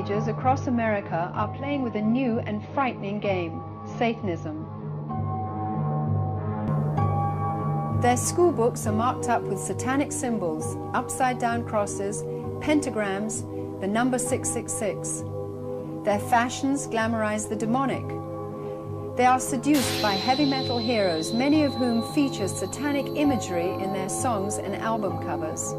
teenagers across America are playing with a new and frightening game, Satanism. Their school books are marked up with satanic symbols, upside-down crosses, pentagrams, the number 666. Their fashions glamorize the demonic. They are seduced by heavy metal heroes, many of whom feature satanic imagery in their songs and album covers.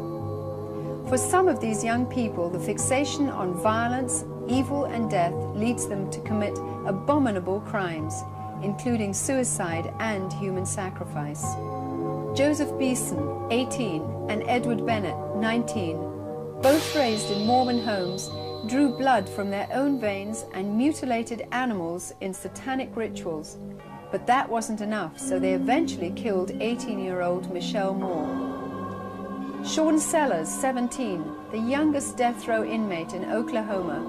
For some of these young people, the fixation on violence, evil, and death leads them to commit abominable crimes, including suicide and human sacrifice. Joseph Beeson, 18, and Edward Bennett, 19, both raised in Mormon homes, drew blood from their own veins and mutilated animals in satanic rituals. But that wasn't enough, so they eventually killed 18-year-old Michelle Moore. Sean Sellers, 17, the youngest death row inmate in Oklahoma,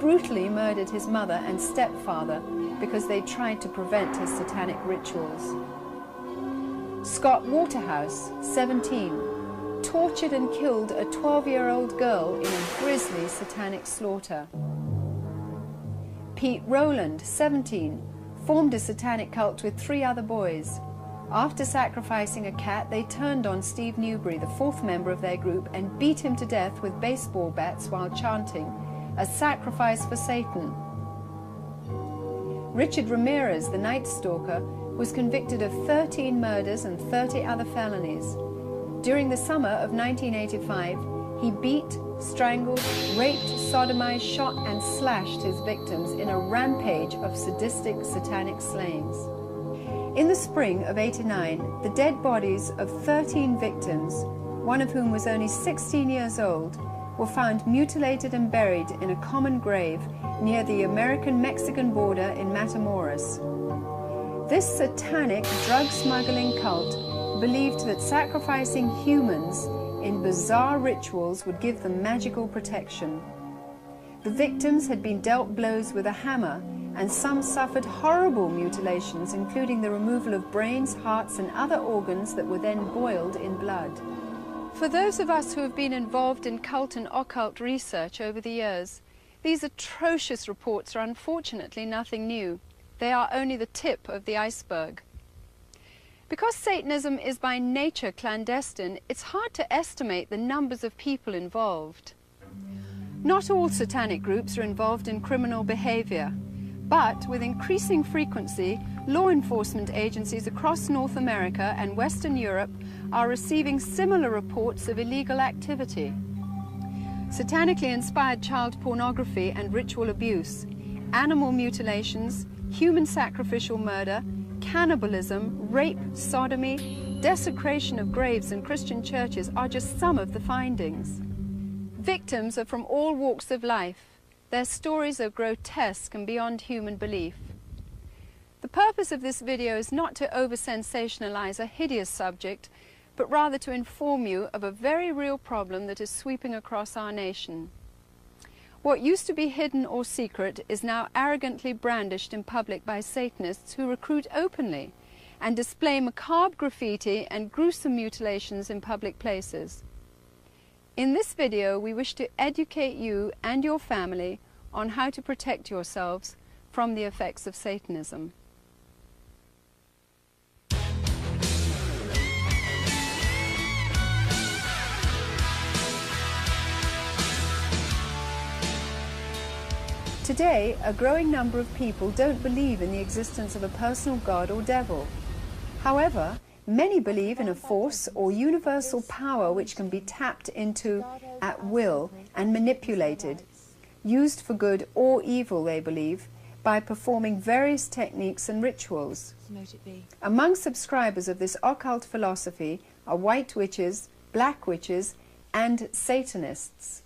brutally murdered his mother and stepfather because they tried to prevent his satanic rituals. Scott Waterhouse, 17, tortured and killed a 12-year-old girl in a grisly satanic slaughter. Pete Rowland, 17, formed a satanic cult with 3 other boys. After sacrificing a cat, they turned on Steve Newberry, the 4th member of their group, and beat him to death with baseball bats while chanting, "A sacrifice for Satan." Richard Ramirez, the Night Stalker, was convicted of 13 murders and 30 other felonies. During the summer of 1985, he beat, strangled, raped, sodomized, shot, and slashed his victims in a rampage of sadistic satanic slayings. In the spring of '89, the dead bodies of 13 victims, one of whom was only 16 years old, were found mutilated and buried in a common grave near the American-Mexican border in Matamoros. This satanic drug-smuggling cult believed that sacrificing humans in bizarre rituals would give them magical protection. The victims had been dealt blows with a hammer, and some suffered horrible mutilations, including the removal of brains, hearts, and other organs that were then boiled in blood. For those of us who have been involved in cult and occult research over the years, these atrocious reports are unfortunately nothing new. They are only the tip of the iceberg. Because Satanism is by nature clandestine, it's hard to estimate the numbers of people involved. Not all satanic groups are involved in criminal behavior, but with increasing frequency, law enforcement agencies across North America and Western Europe are receiving similar reports of illegal activity. Satanically inspired child pornography and ritual abuse, animal mutilations, human sacrificial murder, cannibalism, rape, sodomy, desecration of graves in Christian churches are just some of the findings. Victims are from all walks of life. Their stories are grotesque and beyond human belief. The purpose of this video is not to over-sensationalize a hideous subject, but rather to inform you of a very real problem that is sweeping across our nation. What used to be hidden or secret is now arrogantly brandished in public by Satanists who recruit openly and display macabre graffiti and gruesome mutilations in public places. In this video, we wish to educate you and your family on how to protect yourselves from the effects of Satanism. Today, a growing number of people don't believe in the existence of a personal God or devil. However, many believe in a force or universal power which can be tapped into at will and manipulated, used for good or evil, they believe, by performing various techniques and rituals. Among subscribers of this occult philosophy are white witches, black witches, and Satanists.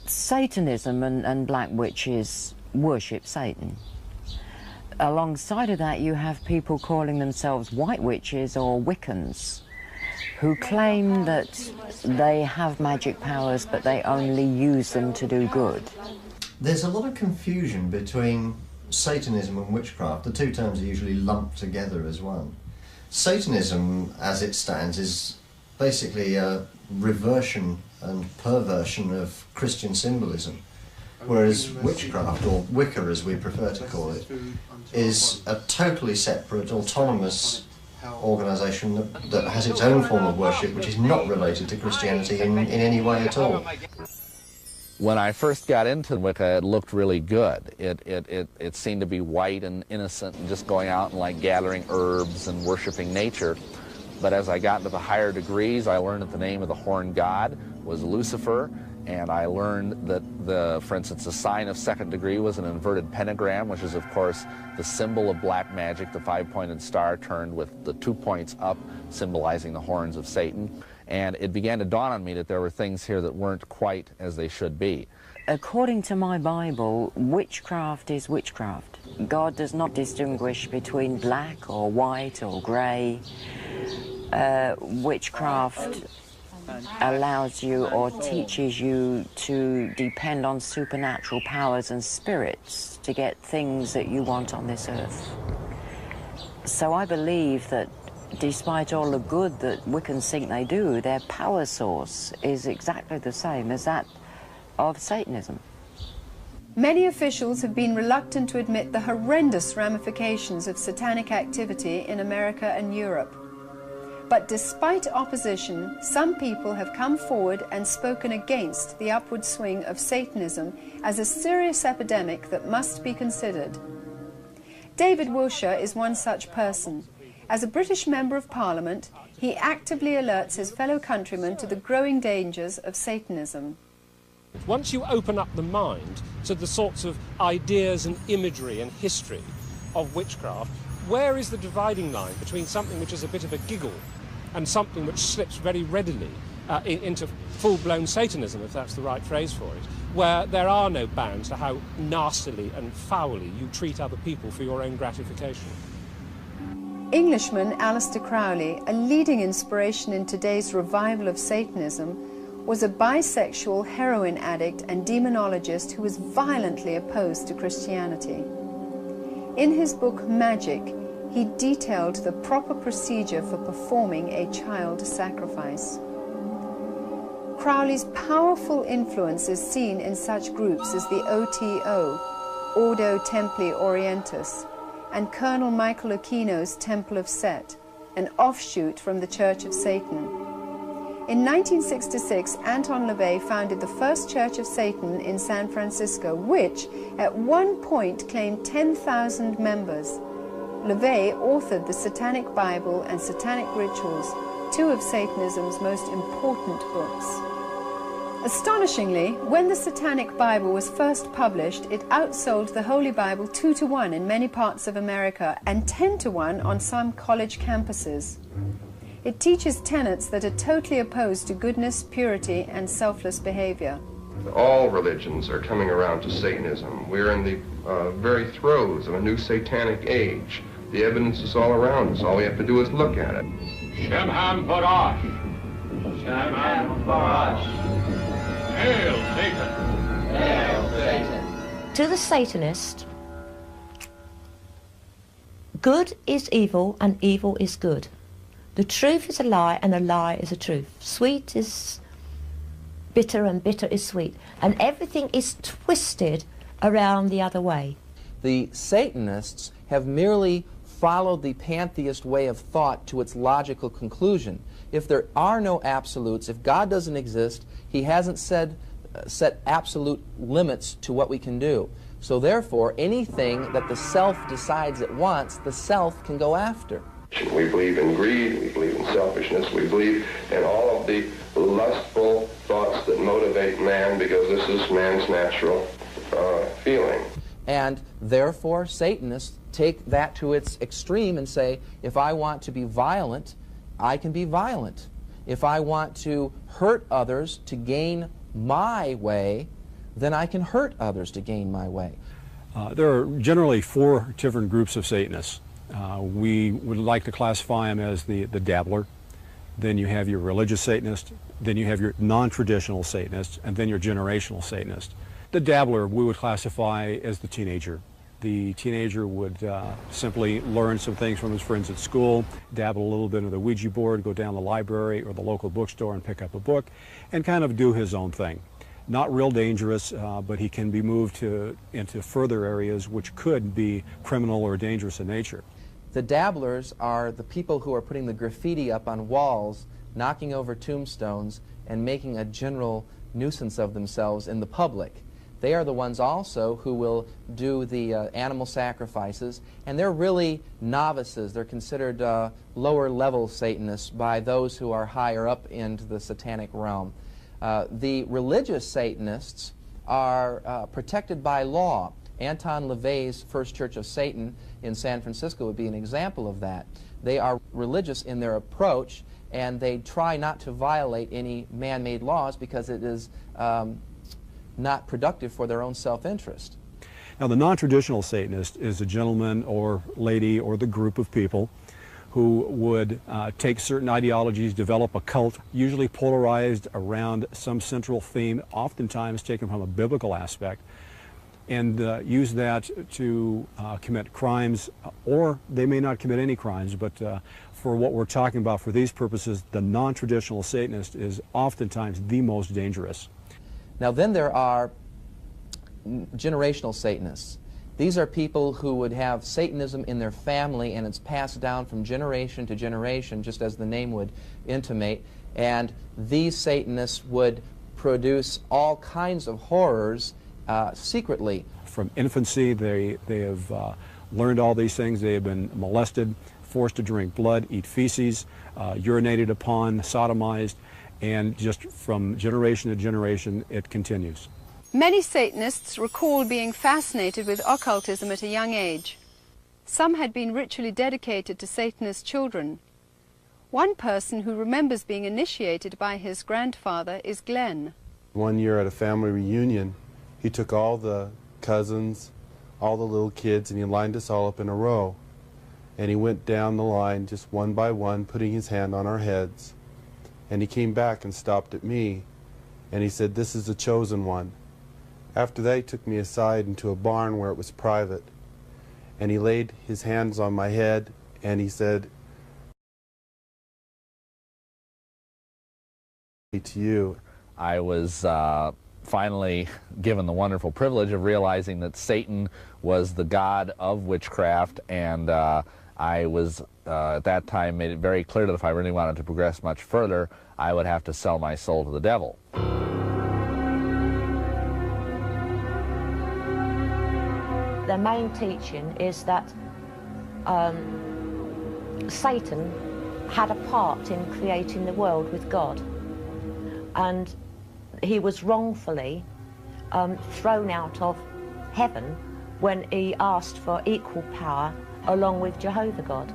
Satanism and black witches worship Satan. Alongside of that, you have people calling themselves white witches or Wiccans, who claim that they have magic powers, but they only use them to do good. There's a lot of confusion between Satanism and witchcraft. The two terms are usually lumped together as one. Satanism, as it stands, is basically a reversion and perversion of Christian symbolism. Whereas witchcraft, or Wicca as we prefer to call it, is a totally separate, autonomous organisation that has its own form of worship, which is not related to Christianity in any way at all. When I first got into Wicca, it looked really good. It seemed to be white and innocent and just going out and like gathering herbs and worshiping nature. But as I got into the higher degrees, I learned that the name of the horned god was Lucifer, and I learned that, for instance, the sign of second degree was an inverted pentagram, which is, of course, the symbol of black magic, the five-pointed star turned with the 2 points up, symbolizing the horns of Satan. And it began to dawn on me that there were things here that weren't quite as they should be. According to my Bible, witchcraft is witchcraft. God does not distinguish between black or white or grey. Witchcraft allows you or teaches you to depend on supernatural powers and spirits to get things that you want on this earth. So I believe that despite all the good that Wiccans think they do, their power source is exactly the same as that of Satanism. Many officials have been reluctant to admit the horrendous ramifications of satanic activity in America and Europe. But despite opposition, some people have come forward and spoken against the upward swing of Satanism as a serious epidemic that must be considered. David Wilshire is one such person. As a British Member of Parliament, he actively alerts his fellow countrymen to the growing dangers of Satanism. Once you open up the mind to the sorts of ideas and imagery and history of witchcraft, where is the dividing line between something which is a bit of a giggle and something which slips very readily into full-blown Satanism, if that's the right phrase for it, where there are no bounds to how nastily and foully you treat other people for your own gratification? Englishman Aleister Crowley, a leading inspiration in today's revival of Satanism, was a bisexual heroin addict and demonologist who was violently opposed to Christianity. In his book Magic, he detailed the proper procedure for performing a child sacrifice. Crowley's powerful influence is seen in such groups as the OTO, Ordo Templi Orientis, and Colonel Michael Aquino's Temple of Set, an offshoot from the Church of Satan. In 1966, Anton LaVey founded the first Church of Satan in San Francisco, which at one point claimed 10,000 members. LaVey authored the Satanic Bible and Satanic Rituals, two of Satanism's most important books. Astonishingly, when the Satanic Bible was first published, it outsold the Holy Bible 2-to-1 in many parts of America and 10-to-1 on some college campuses. It teaches tenets that are totally opposed to goodness, purity, and selfless behavior. All religions are coming around to Satanism. We're in the very throes of a new satanic age. The evidence is all around us. All we have to do is look at it. Shemham Parash. Shemham Parash. Hail Satan. Hail Satan. To the Satanist, good is evil and evil is good. The truth is a lie and a lie is a truth. Sweet is bitter and bitter is sweet. And everything is twisted around the other way. The Satanists have merely followed the pantheist way of thought to its logical conclusion. If there are no absolutes, if God doesn't exist, he hasn't set absolute limits to what we can do. So therefore, anything that the self decides it wants, the self can go after. We believe in greed, we believe in selfishness, we believe in all of the lustful thoughts that motivate man, because this is man's natural feeling. And therefore, Satanists take that to its extreme and say, if I want to be violent, I can be violent. If I want to hurt others to gain my way, then I can hurt others to gain my way. There are generally 4 different groups of Satanists. We would like to classify them as the dabbler. Then you have your religious Satanist. Then you have your non-traditional Satanist, and then your generational Satanist. The dabbler we would classify as the teenager. The teenager would simply learn some things from his friends at school, dabble a little bit into the Ouija board, go down to the library or the local bookstore and pick up a book, and kind of do his own thing. not real dangerous, but he can be moved into further areas which could be criminal or dangerous in nature. The dabblers are the people who are putting the graffiti up on walls, knocking over tombstones, and making a general nuisance of themselves in the public. They are the ones also who will do the animal sacrifices, and they're really novices. They're considered lower-level Satanists by those who are higher up into the satanic realm. The religious Satanists are protected by law. Anton LaVey's First Church of Satan in San Francisco would be an example of that. They are religious in their approach, and they try not to violate any man-made laws because it is not productive for their own self-interest. Now, the non-traditional Satanist is a gentleman or lady or the group of people who would take certain ideologies, develop a cult, usually polarized around some central theme, oftentimes taken from a biblical aspect, and use that to commit crimes, or they may not commit any crimes, but for what we're talking about for these purposes, the non-traditional Satanist is oftentimes the most dangerous. Now then there are generational Satanists. These are people who would have Satanism in their family, and it's passed down from generation to generation, just as the name would intimate, and these Satanists would produce all kinds of horrors secretly. From infancy, they have learned all these things. They have been molested, forced to drink blood, eat feces, urinated upon, sodomized, and just from generation to generation, it continues. Many Satanists recall being fascinated with occultism at a young age. Some had been ritually dedicated to Satanist children. One person who remembers being initiated by his grandfather is Glenn. One year at a family reunion, he took all the cousins, all the little kids, and he lined us all up in a row. And he went down the line just one by one, putting his hand on our heads. And he came back and stopped at me, and he said, "This is the chosen one." After that, he took me aside into a barn where it was private, and he laid his hands on my head, and he said, "To you." I was finally given the wonderful privilege of realizing that Satan was the god of witchcraft, and I was, at that time, made it very clear that if I really wanted to progress much further, I would have to sell my soul to the devil. Their main teaching is that Satan had a part in creating the world with God, and he was wrongfully thrown out of heaven when he asked for equal power along with Jehovah God,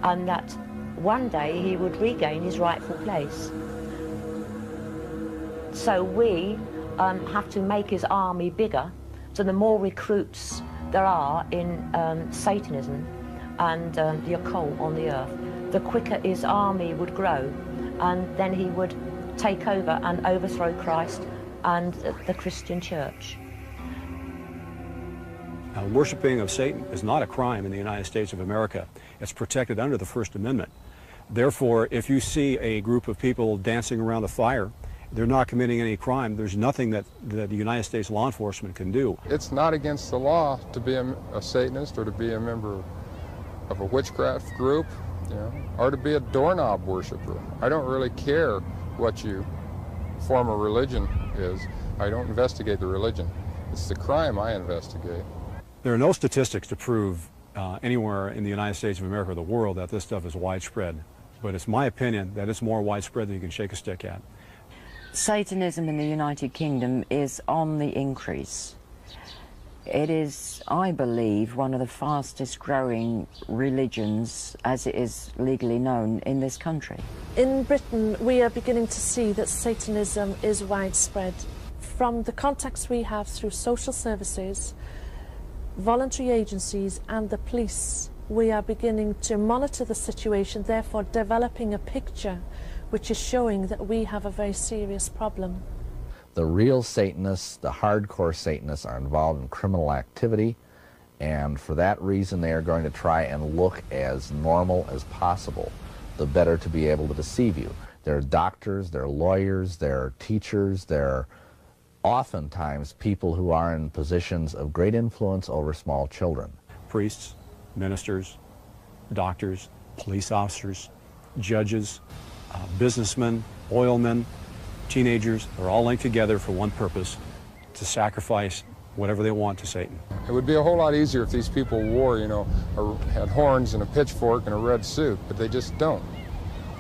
and that one day he would regain his rightful place. So we have to make his army bigger, so the more recruits there are in Satanism and the occult on the earth, the quicker his army would grow, and then he would take over and overthrow Christ and the Christian church. Worshipping of Satan is not a crime in the United States of America. It's protected under the First Amendment. Therefore, if you see a group of people dancing around a fire, they're not committing any crime. There's nothing that the United States law enforcement can do. It's not against the law to be a Satanist or to be a member of a witchcraft group, you know, or to be a doorknob worshiper. I don't really care what you form of religion is. I don't investigate the religion. It's the crime I investigate. There are no statistics to prove anywhere in the United States of America or the world that this stuff is widespread. But it's my opinion that it's more widespread than you can shake a stick at. Satanism in the United Kingdom is on the increase. It is, I believe, one of the fastest growing religions, as it is legally known, in this country. In Britain, we are beginning to see that Satanism is widespread. From the contacts we have through social services, voluntary agencies and the police, we are beginning to monitor the situation, therefore developing a picture which is showing that we have a very serious problem. The real Satanists, the hardcore Satanists, are involved in criminal activity, and for that reason they are going to try and look as normal as possible, the better to be able to deceive you. They're doctors, they're lawyers, they're teachers, they're oftentimes people who are in positions of great influence over small children. Priests, ministers, doctors, police officers, judges, businessmen, oilmen, teenagers, they're all linked together for one purpose, to sacrifice whatever they want to Satan. It would be a whole lot easier if these people wore, you know, had horns and a pitchfork and a red suit, but they just don't.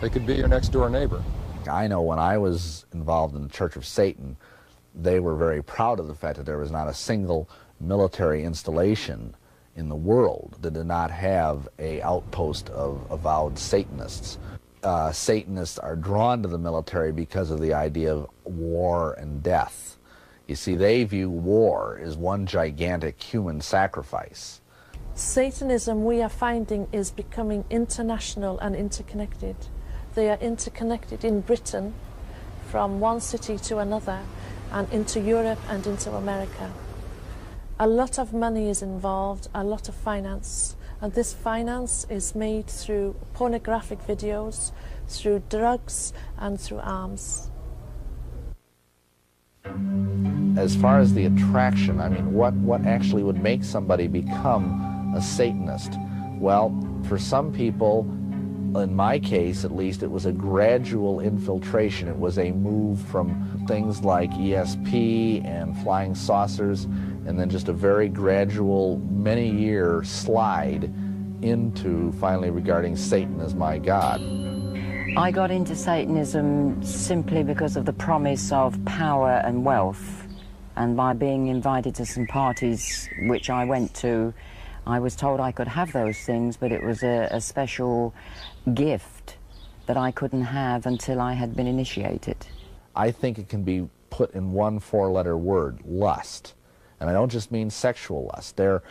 They could be your next door neighbor. I know when I was involved in the Church of Satan, they were very proud of the fact that there was not a single military installation in the world that did not have an outpost of avowed Satanists. Satanists are drawn to the military because of the idea of war and death. You see, they view war as one gigantic human sacrifice. Satanism, we are finding, is becoming international and interconnected. They are interconnected in Britain, from one city to another, and into Europe and into America. A lot of money is involved, a lot of finance, and this finance is made through pornographic videos, through drugs, and through arms. As far as the attraction, I mean, what actually would make somebody become a Satanist? Well, for some people, in my case at least, it was a gradual infiltration. It was a move from things like ESP and flying saucers, and then just a very gradual, many-year slide into finally regarding Satan as my God. I got into Satanism simply because of the promise of power and wealth, and by being invited to some parties which I went to, I was told I could have those things, but it was a special gift that I couldn't have until I had been initiated. I think it can be put in one four-letter word, lust. And I don't just mean sexual lust. There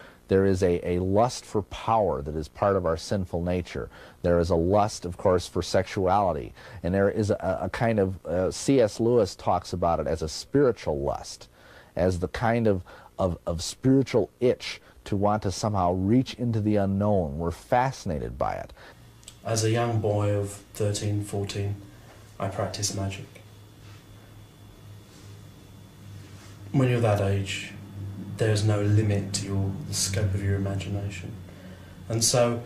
is a lust for power that is part of our sinful nature. There is a lust, of course, for sexuality. And there is a kind of, C.S. Lewis talks about it as a spiritual lust, as the kind of spiritual itch to want to somehow reach into the unknown. We're fascinated by it. As a young boy of 13, 14, I practiced magic. When you're that age, there's no limit to the scope of your imagination. And so,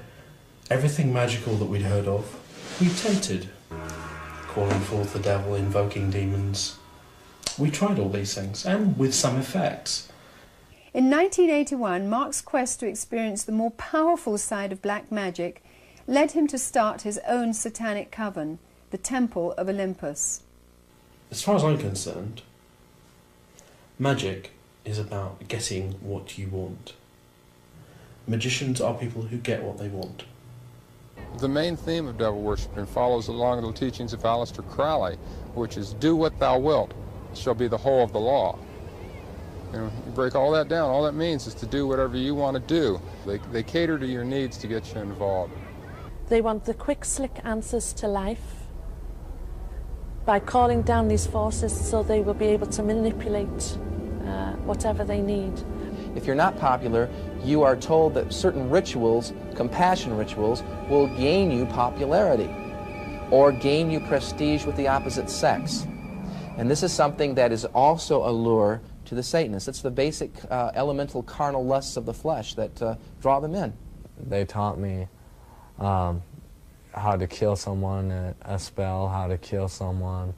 everything magical that we'd heard of, we attempted. Calling forth the devil, invoking demons. We tried all these things, and with some effects. In 1981, Mark's quest to experience the more powerful side of black magic led him to start his own satanic coven, the Temple of Olympus. As far as I'm concerned, magic is about getting what you want. Magicians are people who get what they want. The main theme of devil worshiping follows along the teachings of Aleister Crowley, which is, do what thou wilt, shall be the whole of the law. You break all that down, all that means is to do whatever you want to do. They cater to your needs to get you involved. They want the quick, slick answers to life by calling down these forces so they will be able to manipulate whatever they need. If you're not popular, you are told that certain rituals, compassion rituals, will gain you popularity or gain you prestige with the opposite sex. And this is something that is also a lure to the Satanists. It's the basic elemental carnal lusts of the flesh that draw them in. They taught me how to kill someone, a spell, how to kill someone,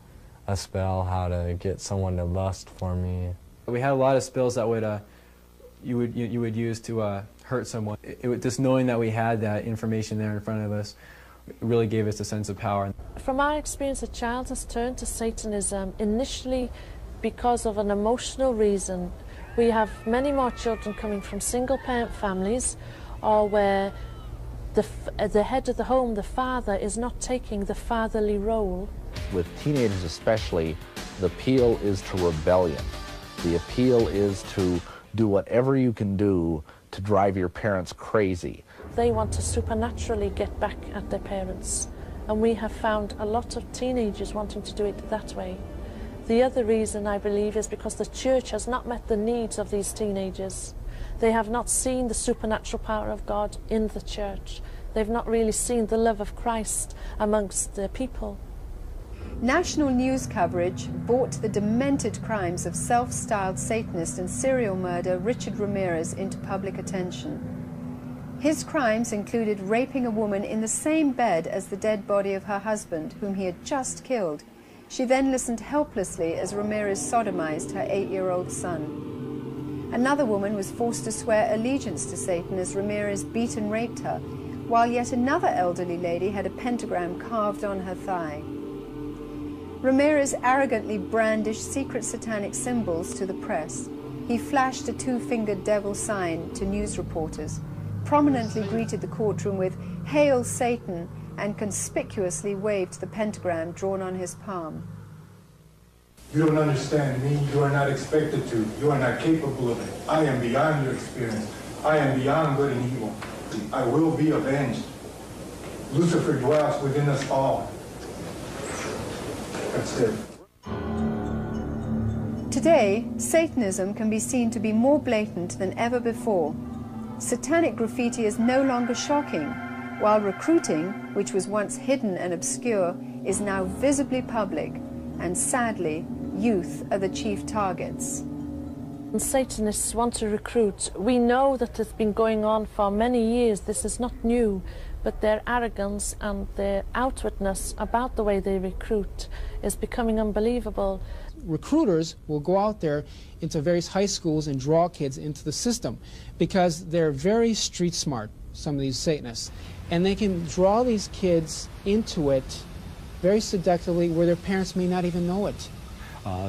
a spell, how to get someone to lust for me. We had a lot of spells that would you would use to hurt someone. Just knowing that we had that information there in front of us really gave us a sense of power. From our experience, a child has turned to Satanism initially because of an emotional reason. We have many more children coming from single-parent families, or where the head of the home, the father, is not taking the fatherly role. With teenagers especially, the appeal is to rebellion. The appeal is to do whatever you can do to drive your parents crazy. They want to supernaturally get back at their parents, and we have found a lot of teenagers wanting to do it that way. The other reason, I believe, is because the church has not met the needs of these teenagers. They have not seen the supernatural power of God in the church. They've not really seen the love of Christ amongst the people. National news coverage brought the demented crimes of self-styled Satanist and serial murderer Richard Ramirez into public attention. His crimes included raping a woman in the same bed as the dead body of her husband, whom he had just killed. She then listened helplessly as Ramirez sodomized her 8-year-old son. Another woman was forced to swear allegiance to Satan as Ramirez beat and raped her, while yet another elderly lady had a pentagram carved on her thigh. Ramirez arrogantly brandished secret satanic symbols to the press. He flashed a 2-fingered devil sign to news reporters, prominently greeted the courtroom with "Hail Satan," and conspicuously waved the pentagram drawn on his palm. You don't understand me. You are not expected to. You are not capable of it. I am beyond your experience. I am beyond good and evil. I will be avenged. Lucifer dwells within us all. That's it. Today, Satanism can be seen to be more blatant than ever before. Satanic graffiti is no longer shocking, while recruiting, which was once hidden and obscure, is now visibly public, and sadly, youth are the chief targets. Satanists want to recruit. We know that it's been going on for many years. This is not new, but their arrogance and their outwardness about the way they recruit is becoming unbelievable. Recruiters will go out there into various high schools and draw kids into the system because they're very street smart, some of these Satanists, and they can draw these kids into it very seductively where their parents may not even know it.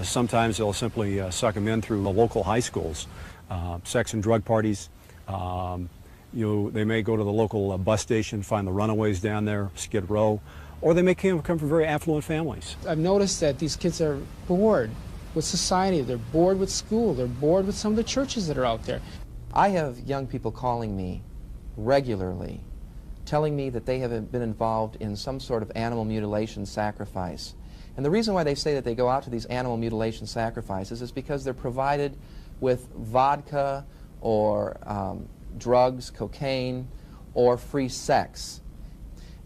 Sometimes they'll simply suck them in through the local high schools, sex and drug parties. They may go to the local bus station, find the runaways down there, Skid Row, or they may come from very affluent families. I've noticed that these kids are bored with society, they're bored with school, they're bored with some of the churches that are out there. I have young people calling me regularly, telling me that they have been involved in some sort of animal mutilation sacrifice. And the reason why they say that they go out to these animal mutilation sacrifices is because they're provided with vodka or drugs, cocaine, or free sex.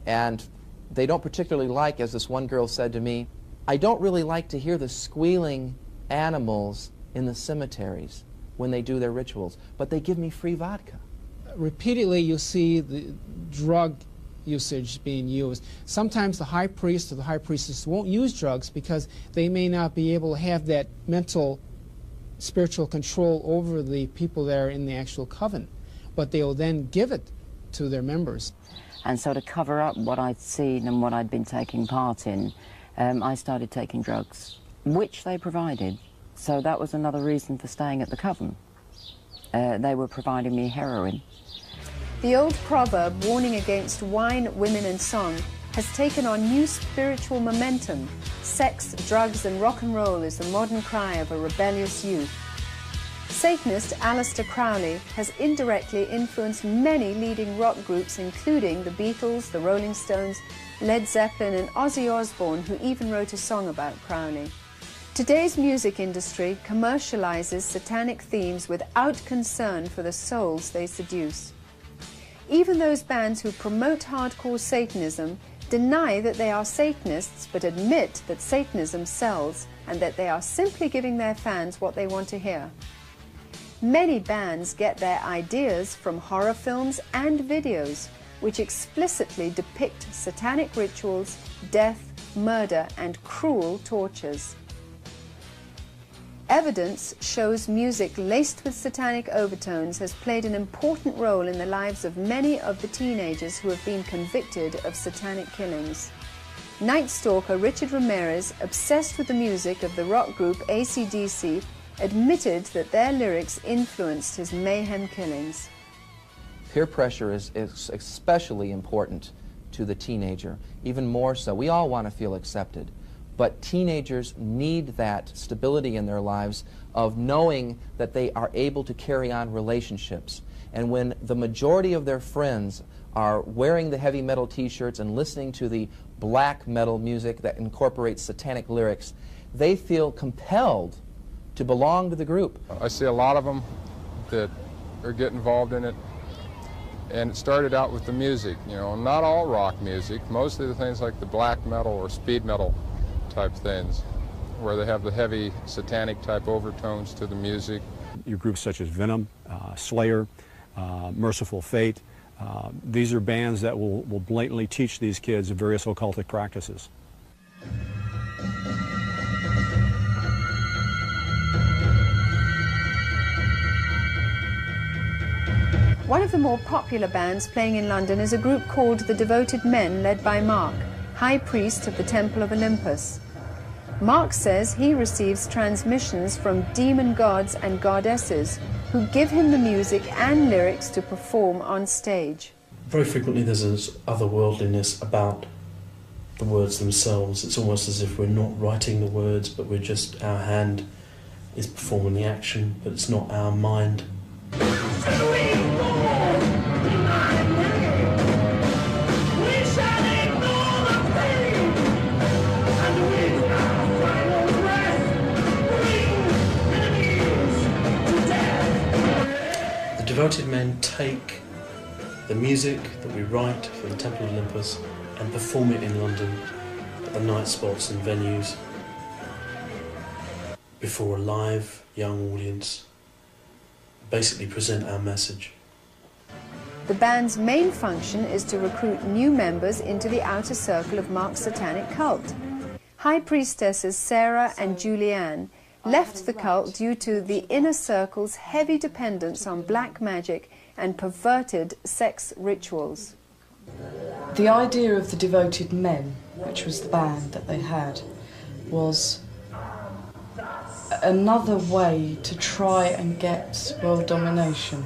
And they don't particularly like, as this one girl said to me, I don't really like to hear the squealing animals in the cemeteries when they do their rituals, but they give me free vodka. Repeatedly you'll see the drug usage being used. Sometimes the high priest or the high priestess won't use drugs because they may not be able to have that mental, spiritual control over the people that are in the actual coven, but they will then give it to their members. And so to cover up what I'd seen and what I'd been taking part in, I started taking drugs, which they provided. So that was another reason for staying at the coven. They were providing me heroin. The old proverb warning against wine, women and song has taken on new spiritual momentum. Sex, drugs and rock and roll is the modern cry of a rebellious youth. Satanist Aleister Crowley has indirectly influenced many leading rock groups, including the Beatles, the Rolling Stones, Led Zeppelin and Ozzy Osbourne, who even wrote a song about Crowley. Today's music industry commercializes satanic themes without concern for the souls they seduce. Even those bands who promote hardcore Satanism deny that they are Satanists, but admit that Satanism sells and that they are simply giving their fans what they want to hear. Many bands get their ideas from horror films and videos, which explicitly depict satanic rituals, death, murder, and cruel tortures. Evidence shows music laced with satanic overtones has played an important role in the lives of many of the teenagers who have been convicted of satanic killings. Night Stalker Richard Ramirez, obsessed with the music of the rock group AC/DC, admitted that their lyrics influenced his mayhem killings. Peer pressure is especially important to the teenager, even more so. We all want to feel accepted, but teenagers need that stability in their lives of knowing that they are able to carry on relationships. And when the majority of their friends are wearing the heavy metal t-shirts and listening to the black metal music that incorporates satanic lyrics, they feel compelled to belong to the group. I see a lot of them that are getting involved in it, and it started out with the music, you know, not all rock music, mostly the things like the black metal or speed metal type things, where they have the heavy satanic type overtones to the music. Your groups such as Venom, Slayer, Merciful Fate, these are bands that will blatantly teach these kids various occultic practices. One of the more popular bands playing in London is a group called the Devoted Men, led by Mark, High Priest of the Temple of Olympus. Mark says he receives transmissions from demon gods and goddesses who give him the music and lyrics to perform on stage. Very frequently there's this otherworldliness about the words themselves. It's almost as if we're not writing the words, but we're just, our hand is performing the action, but it's not our mind. The Devoted Men take the music that we write for the Temple of Olympus and perform it in London at the night spots and venues before a live young audience, basically present our message. The band's main function is to recruit new members into the outer circle of Mark's satanic cult. High priestesses Sarah and Julianne left the cult due to the inner circle's heavy dependence on black magic and perverted sex rituals. The idea of the Devoted Men, which was the band that they had, was another way to try and get world domination.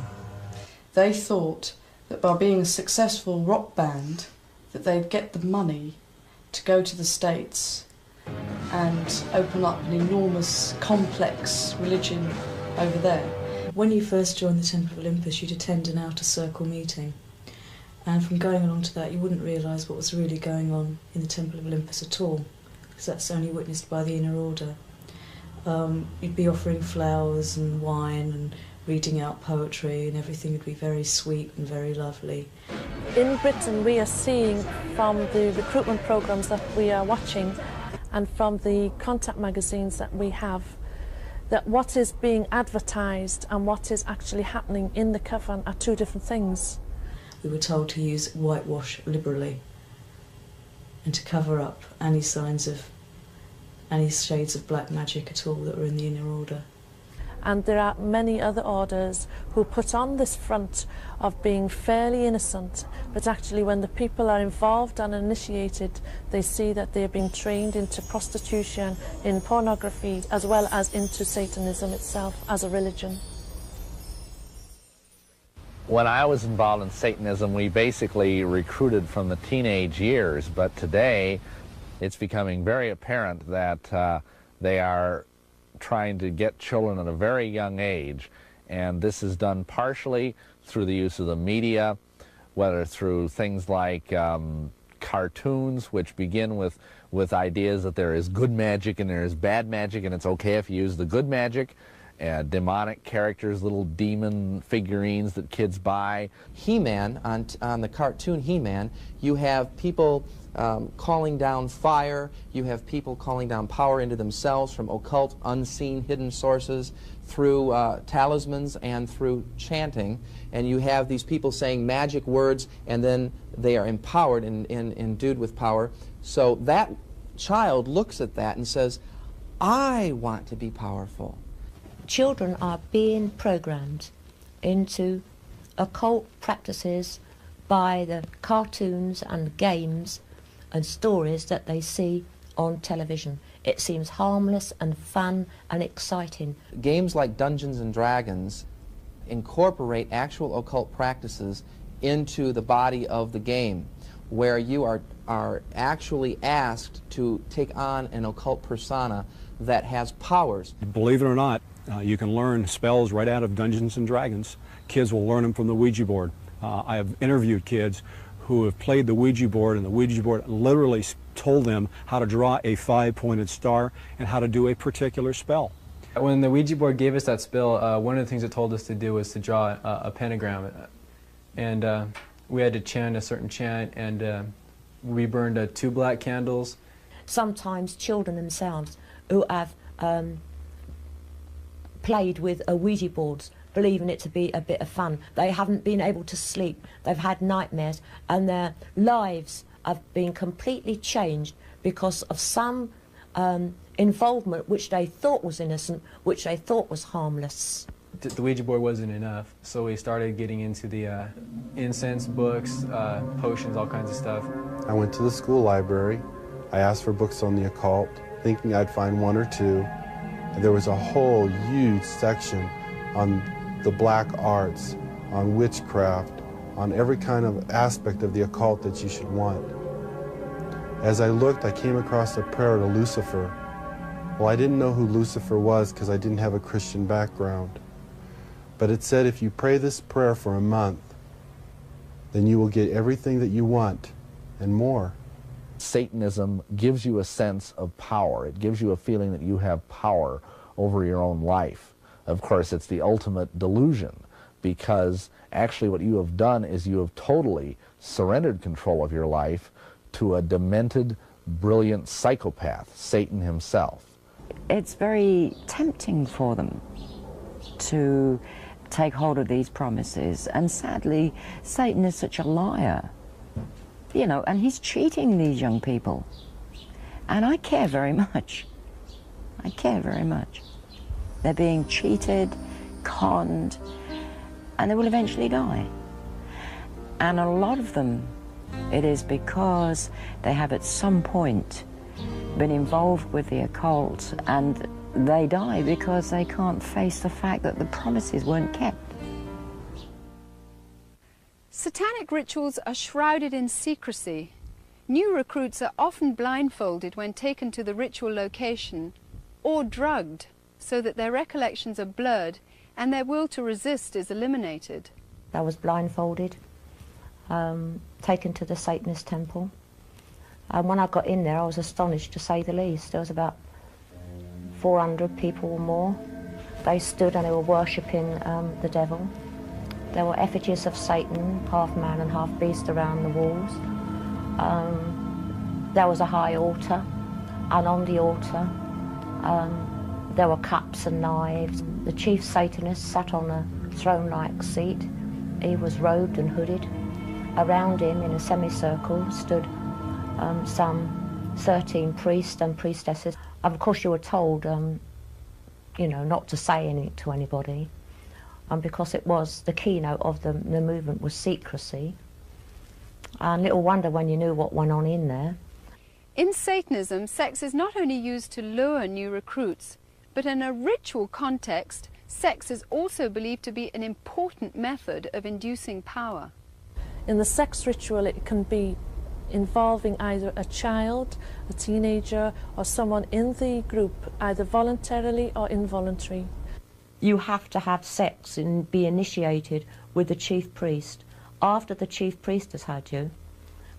They thought that by being a successful rock band, that they'd get the money to go to the States and open up an enormous, complex religion over there. When you first joined the Temple of Olympus, you'd attend an outer circle meeting. And from going along to that, you wouldn't realise what was really going on in the Temple of Olympus at all, because that's only witnessed by the inner order. You'd be offering flowers and wine and reading out poetry, and everything would be very sweet and very lovely. In Britain, we are seeing from the recruitment programmes that we are watching and from the contact magazines that we have, that what is being advertised and what is actually happening in the coven are two different things. We were told to use whitewash liberally and to cover up any signs of any shades of black magic at all that were in the inner order. And there are many other orders who put on this front of being fairly innocent, but actually when the people are involved and initiated, they see that they are being trained into prostitution, in pornography, as well as into Satanism itself as a religion. When I was involved in Satanism, we basically recruited from the teenage years, but today it's becoming very apparent that they are trying to get children at a very young age, and this is done partially through the use of the media, whether through things like cartoons, which begin with ideas that there is good magic and there is bad magic, and it's okay if you use the good magic. Demonic characters, little demon figurines that kids buy. He-Man, on the cartoon He-Man, you have people calling down fire, you have people calling down power into themselves from occult, unseen, hidden sources, through talismans and through chanting, and you have these people saying magic words, and then they are empowered and endued with power. So that child looks at that and says, I want to be powerful. Children are being programmed into occult practices by the cartoons and games and stories that they see on television. It seems harmless and fun and exciting. Games like Dungeons and Dragons incorporate actual occult practices into the body of the game, where you are actually asked to take on an occult persona that has powers. Believe it or not, you can learn spells right out of Dungeons and Dragons. Kids will learn them from the Ouija board. I have interviewed kids who have played the Ouija board, and the Ouija board literally told them how to draw a 5-pointed star and how to do a particular spell. When the Ouija board gave us that spell, one of the things it told us to do was to draw a pentagram. And we had to chant a certain chant, and we burned 2 black candles. sometimes children themselves who have played with Ouija boards, believing it to be a bit of fun. They haven't been able to sleep, they've had nightmares, and their lives have been completely changed because of some involvement which they thought was innocent, which they thought was harmless. The Ouija board wasn't enough, so we started getting into the incense books, potions, all kinds of stuff. I went to the school library. I asked for books on the occult, thinking I'd find one or two. And there was a whole huge section on the black arts, on witchcraft, on every kind of aspect of the occult that you should want. As I looked, I came across a prayer to Lucifer. Well, I didn't know who Lucifer was because I didn't have a Christian background. But it said if you pray this prayer for a month, then you will get everything that you want and more. Satanism gives you a sense of power. It gives you a feeling that you have power over your own life. Of course, it's the ultimate delusion, because actually what you have done is you have totally surrendered control of your life to a demented, brilliant psychopath, Satan himself. It's very tempting for them to take hold of these promises, and sadly, Satan is such a liar. You know, and he's cheating these young people. And I care very much. I care very much. They're being cheated, conned, and they will eventually die. And a lot of them, it is because they have at some point been involved with the occult, and they die because they can't face the fact that the promises weren't kept. Satanic rituals are shrouded in secrecy. New recruits are often blindfolded when taken to the ritual location, or drugged so that their recollections are blurred and their will to resist is eliminated. I was blindfolded, taken to the Satanist temple. And when I got in there, I was astonished, to say the least. There was about 400 people or more. They stood and they were worshipping the devil. There were effigies of Satan, half man and half beast, around the walls. There was a high altar, and on the altar there were cups and knives. The chief Satanist sat on a throne-like seat. He was robed and hooded. Around him, in a semicircle, stood some 13 priests and priestesses. Of course, you were told, you know, not to say anything to anybody. Because it was the keynote of the movement was secrecy. And little wonder when you knew what went on in there. In Satanism, sex is not only used to lure new recruits, but in a ritual context, sex is also believed to be an important method of inducing power. In the sex ritual, it can be involving either a child, a teenager, or someone in the group, either voluntarily or involuntary. You have to have sex and be initiated with the chief priest. After the chief priest has had you,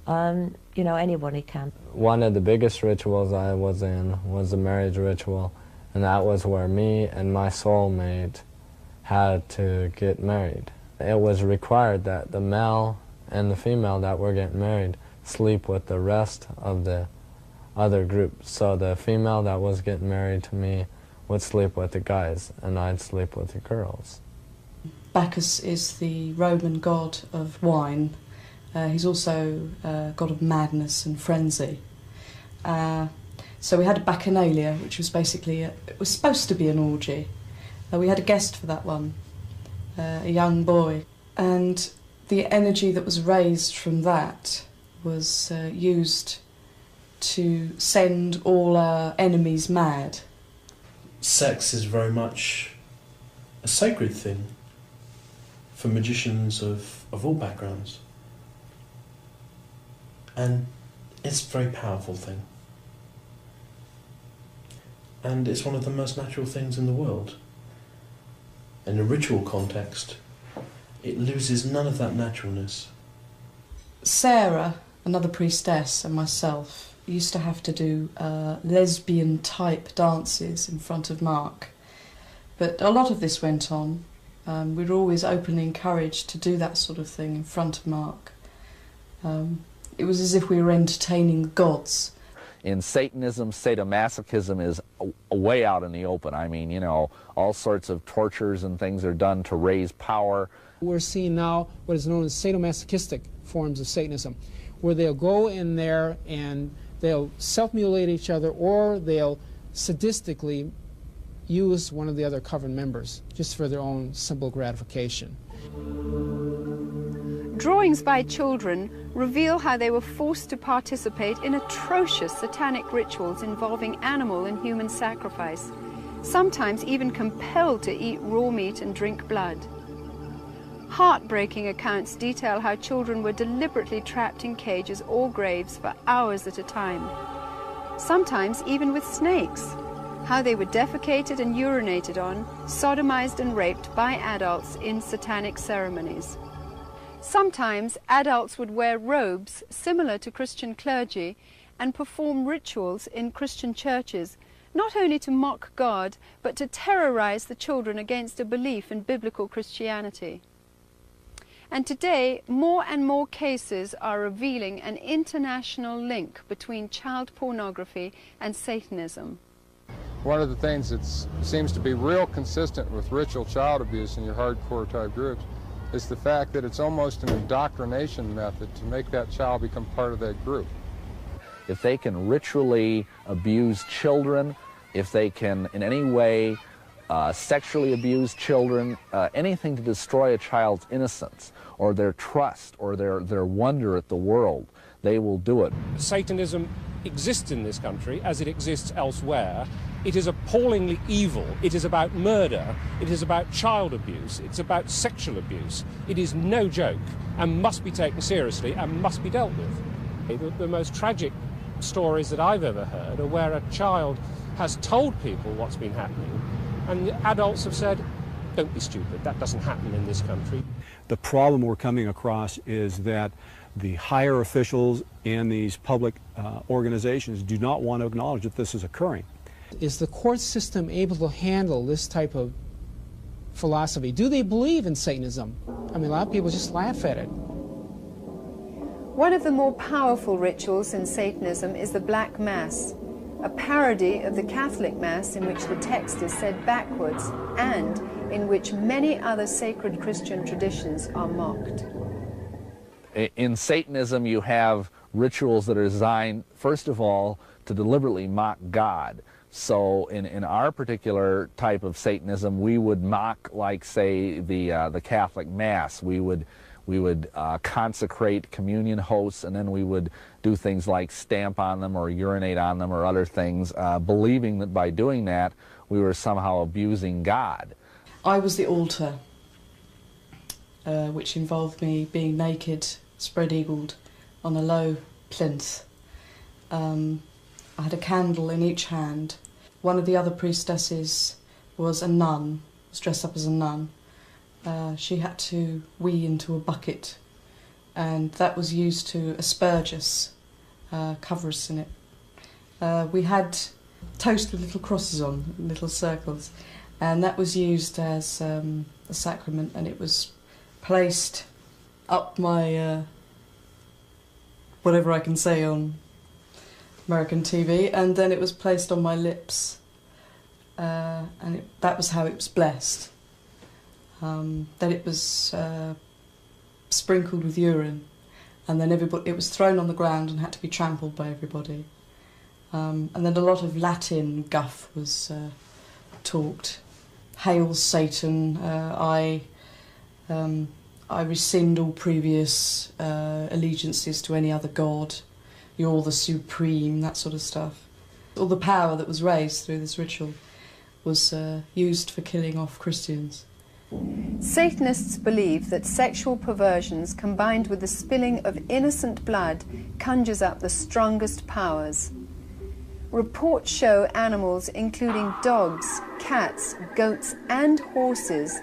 you know, anybody can. One of the biggest rituals I was in was the marriage ritual, and that was where me and my soulmate had to get married. It was required that the male and the female that were getting married sleep with the rest of the other group. So the female that was getting married to me would sleep with the guys, and I'd sleep with the girls. Bacchus is the Roman god of wine. He's also god of madness and frenzy. So we had a bacchanalia, which was basically, it was supposed to be an orgy. We had a guest for that one, a young boy. And the energy that was raised from that was used to send all our enemies mad. Sex is very much a sacred thing for magicians of all backgrounds. And it's a very powerful thing. And it's one of the most natural things in the world. In a ritual context, it loses none of that naturalness. Sarah, another priestess, and myself used to have to do lesbian-type dances in front of Mark. But a lot of this went on. We were always openly encouraged to do that sort of thing in front of Mark. It was as if we were entertaining the gods. In Satanism, sadomasochism is way out in the open. I mean, you know, all sorts of tortures and things are done to raise power. We're seeing now what is known as sadomasochistic forms of Satanism, where they'll go in there and they'll self-mutilate each other, or they'll sadistically use one of the other coven members just for their own simple gratification. Drawings by children reveal how they were forced to participate in atrocious satanic rituals involving animal and human sacrifice, sometimes even compelled to eat raw meat and drink blood. Heartbreaking accounts detail how children were deliberately trapped in cages or graves for hours at a time, sometimes even with snakes, how they were defecated and urinated on, sodomized and raped by adults in satanic ceremonies. Sometimes adults would wear robes similar to Christian clergy and perform rituals in Christian churches, not only to mock God, but to terrorize the children against a belief in biblical Christianity. And today, more and more cases are revealing an international link between child pornography and Satanism. One of the things that seems to be real consistent with ritual child abuse in your hardcore type groups is the fact that it's almost an indoctrination method to make that child become part of that group. If they can ritually abuse children, if they can in any way sexually abuse children, anything to destroy a child's innocence or their trust or their wonder at the world, they will do it. Satanism exists in this country as it exists elsewhere. It is appallingly evil. It is about murder. It is about child abuse. It's about sexual abuse. It is no joke and must be taken seriously and must be dealt with. The most tragic stories that I've ever heard are where a child has told people what's been happening and the adults have said, don't be stupid, that doesn't happen in this country. The problem we're coming across is that the higher officials in these public organizations do not want to acknowledge that this is occurring. Is the court system able to handle this type of philosophy? Do they believe in Satanism? I mean, a lot of people just laugh at it. One of the more powerful rituals in Satanism is the Black Mass, a parody of the Catholic Mass in which the text is said backwards and in which many other sacred Christian traditions are mocked. In Satanism, you have rituals that are designed, first of all, to deliberately mock God. So in our particular type of Satanism, we would mock, like, say, the Catholic Mass. We would consecrate communion hosts, and then we would do things like stamp on them or urinate on them or other things, believing that by doing that, we were somehow abusing God. I was the altar, which involved me being naked, spread-eagled, on a low plinth. I had a candle in each hand. One of the other priestesses was a nun, was dressed up as a nun. She had to wee into a bucket, and that was used to aspergus, cover us in it. We had toast with little crosses on, little circles, and that was used as a sacrament, and it was placed up my, whatever I can say on American TV, and then it was placed on my lips, and that was how it was blessed. Then it was sprinkled with urine, and then it was thrown on the ground and had to be trampled by everybody. And then a lot of Latin guff was talked. Hail Satan, I rescind all previous allegiances to any other god. You're the supreme, that sort of stuff. All the power that was raised through this ritual was used for killing off Christians. Satanists believe that sexual perversions combined with the spilling of innocent blood conjures up the strongest powers. Reports show animals including dogs, cats, goats and horses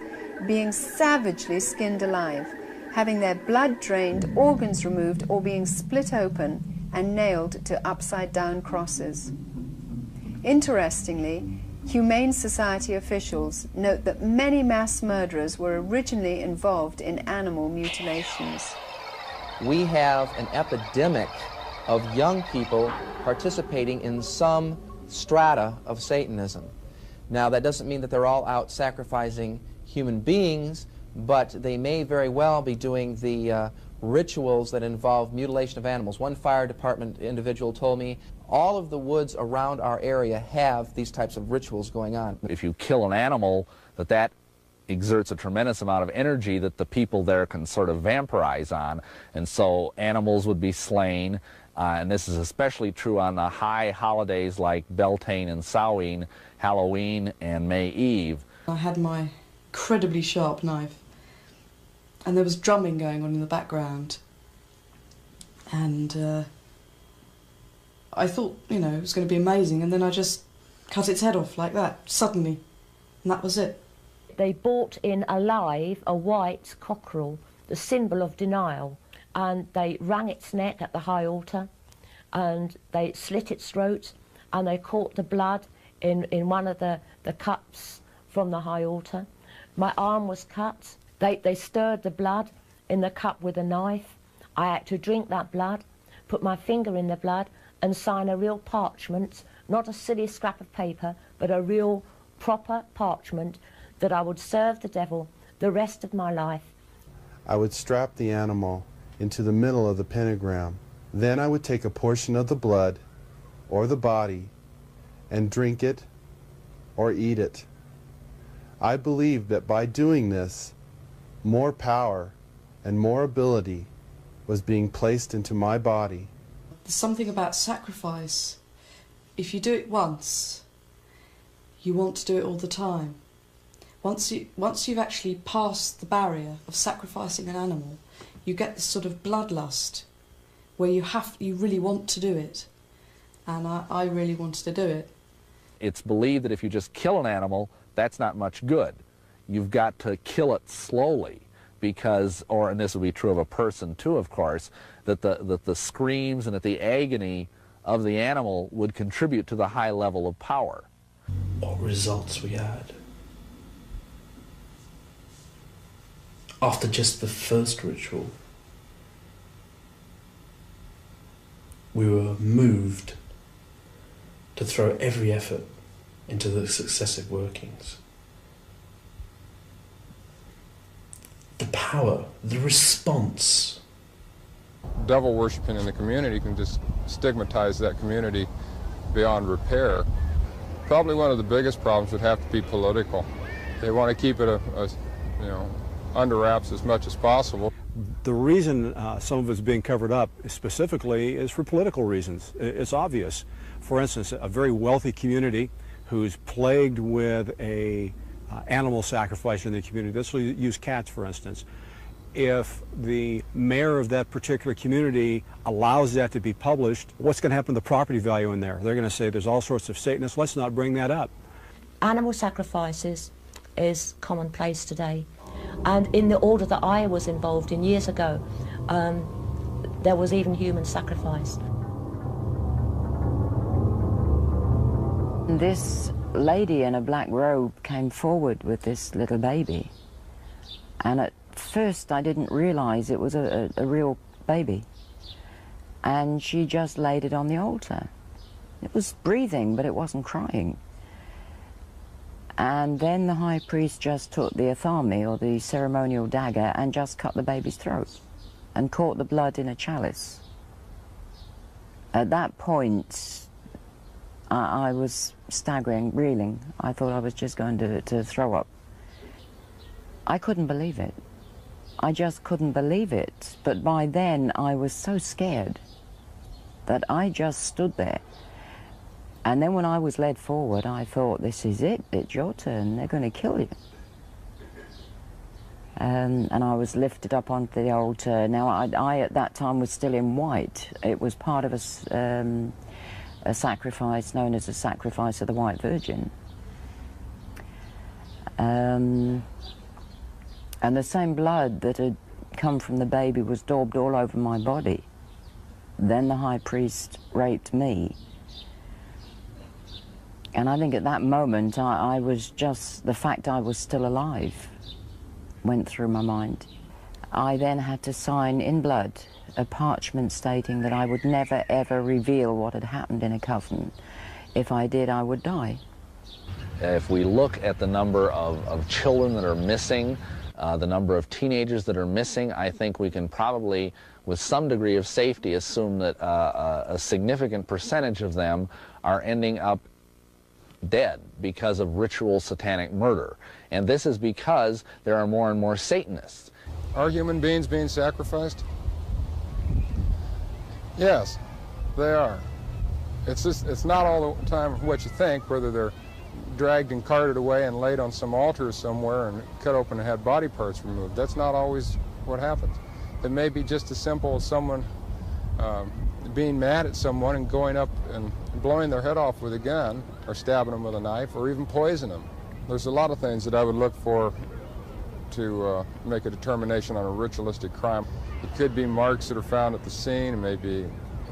being savagely skinned alive, having their blood drained, organs removed or being split open and nailed to upside-down crosses. Interestingly, Humane Society officials note that many mass murderers were originally involved in animal mutilations. We have an epidemic of young people participating in some strata of Satanism. Now, that doesn't mean that they're all out sacrificing human beings, but they may very well be doing the rituals that involve mutilation of animals. One fire department individual told me all of the woods around our area have these types of rituals going on. If you kill an animal, that exerts a tremendous amount of energy that the people there can sort of vampirize on, and so animals would be slain, and this is especially true on the high holidays like Beltane and Samhain, Halloween and May Eve. I had my incredibly sharp knife, and there was drumming going on in the background, and I thought, you know, it was going to be amazing, and then I just cut its head off like that, suddenly, and that was it. They brought in alive a white cockerel, the symbol of denial, and they wrung its neck at the high altar, and they slit its throat, and they caught the blood in one of the cups from the high altar. My arm was cut. They stirred the blood in the cup with a knife. I had to drink that blood, put my finger in the blood, and sign a real parchment, not a silly scrap of paper, but a real proper parchment, that I would serve the devil the rest of my life. I would strap the animal into the middle of the pentagram. Then I would take a portion of the blood or the body and drink it or eat it. I believed that by doing this, more power and more ability was being placed into my body. There's something about sacrifice. If you do it once, you want to do it all the time. Once you've actually passed the barrier of sacrificing an animal, you get this sort of bloodlust where you really want to do it. And I really wanted to do it. It's believed that if you just kill an animal, that's not much good. You've got to kill it slowly because, and this would be true of a person too, of course, that the screams and that the agony of the animal would contribute to the high level of power. What results we had. After just the first ritual, we were moved to throw every effort into the successive workings. The power, the response. Devil worshiping in the community can just stigmatize that community beyond repair. Probably one of the biggest problems would have to be political. They want to keep it under wraps as much as possible. The reason some of it's being covered up specifically is for political reasons. It's obvious. For instance, a very wealthy community who's plagued with a animal sacrifice in the community. Let's use cats, for instance. If the mayor of that particular community allows that to be published, what's going to happen to the property value in there? They're going to say there's all sorts of Satanists. Let's not bring that up. Animal sacrifices is commonplace today. And in the order that I was involved in years ago, there was even human sacrifice. This lady in a black robe came forward with this little baby, and at first I didn't realize it was a real baby, and she just laid it on the altar. It was breathing, but it wasn't crying. And then the high priest just took the athame, or the ceremonial dagger, and just cut the baby's throat and caught the blood in a chalice. At that point, I was staggering, reeling. I thought I was just going to throw up. I couldn't believe it. I just couldn't believe it. But by then, I was so scared that I just stood there. And then when I was led forward, I thought, this is it. It's your turn. They're going to kill you. And I was lifted up onto the altar. Now, I at that time was still in white. It was part of a sacrifice known as the sacrifice of the White Virgin. And the same blood that had come from the baby was daubed all over my body. Then the high priest raped me. And I think at that moment, I was just, the fact I was still alive went through my mind. I then had to sign in blood a parchment stating that I would never ever reveal what had happened in a coven. If I did, I would die. If we look at the number of children that are missing, the number of teenagers that are missing, I think we can probably, with some degree of safety, assume that a significant percentage of them are ending up dead because of ritual satanic murder. And this is because there are more and more Satanists. Are human beings being sacrificed? Yes, they are. It's not all the time what you think, whether they're dragged and carted away and laid on some altar somewhere and cut open and had body parts removed. That's not always what happens. It may be just as simple as someone being mad at someone and going up and blowing their head off with a gun, or stabbing them with a knife, or even poisoning them. There's a lot of things that I would look for to make a determination on a ritualistic crime. It could be marks that are found at the scene. It may be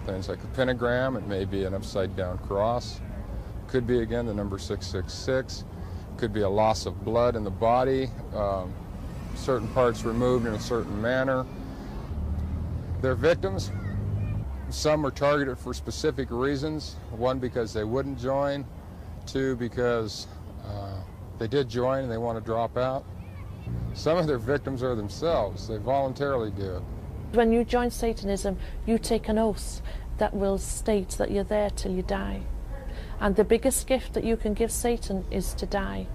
things like a pentagram. It may be an upside-down cross. It could be, again, the number 666. It could be a loss of blood in the body, certain parts removed in a certain manner. They're victims. Some are targeted for specific reasons. One, because they wouldn't join. Two, because they did join and they want to drop out. Some of their victims are themselves. They voluntarily do it. When you join Satanism, you take an oath that will state that you're there till you die. And the biggest gift that you can give Satan is to die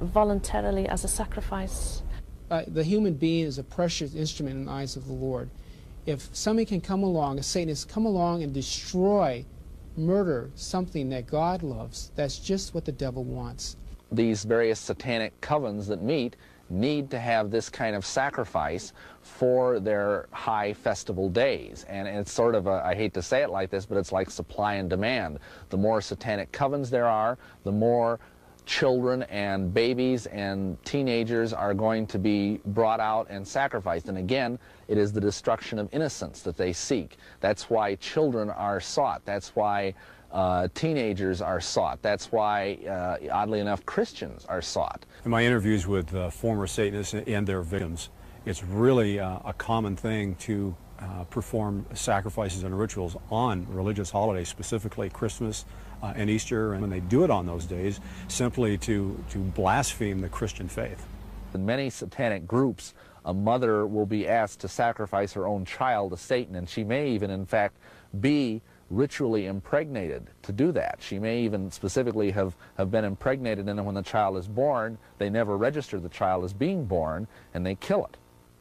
voluntarily as a sacrifice. The human being is a precious instrument in the eyes of the Lord. If somebody can come along, a Satanist, come along and destroy, murder something that God loves, that's just what the devil wants. These various satanic covens that meet need to have this kind of sacrifice for their high festival days. And it's sort of I hate to say it like this, but it's like supply and demand. The more satanic covens there are, the more children and babies and teenagers are going to be brought out and sacrificed. And again, it is the destruction of innocence that they seek. That's why children are sought. That's why teenagers are sought. That's why, oddly enough, Christians are sought. In my interviews with former Satanists and their victims, it's really a common thing to perform sacrifices and rituals on religious holidays, specifically Christmas and Easter, and when they do it on those days, simply to blaspheme the Christian faith. In many satanic groups, a mother will be asked to sacrifice her own child to Satan, and she may even, in fact, be ritually impregnated to do that. She may even specifically have been impregnated, and then when the child is born, they never register the child as being born, and they kill it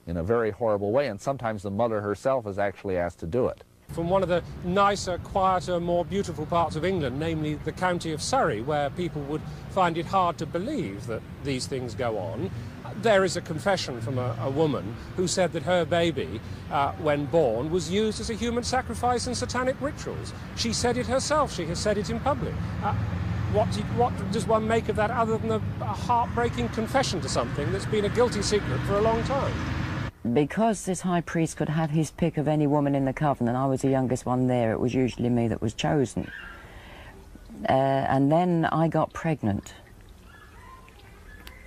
in a very horrible way, and sometimes the mother herself is actually asked to do it. From one of the nicer, quieter, more beautiful parts of England, namely the county of Surrey, where people would find it hard to believe that these things go on, there is a confession from a woman who said that her baby, when born, was used as a human sacrifice in satanic rituals. She said it herself. She has said it in public. What does one make of that other than a heartbreaking confession to something that's been a guilty secret for a long time? Because this high priest could have his pick of any woman in the coven, and I was the youngest one there, it was usually me that was chosen. And then I got pregnant.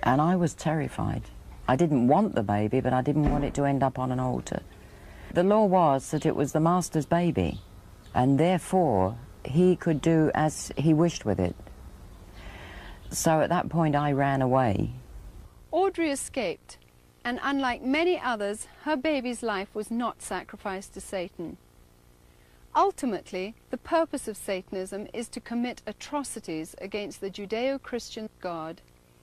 And I was terrified. I didn't want the baby, but I didn't want it to end up on an altar. The law was that it was the master's baby, and therefore he could do as he wished with it. So at that point I ran away. Audrey escaped, and unlike many others, her baby's life was not sacrificed to Satan. Ultimately, the purpose of Satanism is to commit atrocities against the Judeo-Christian God,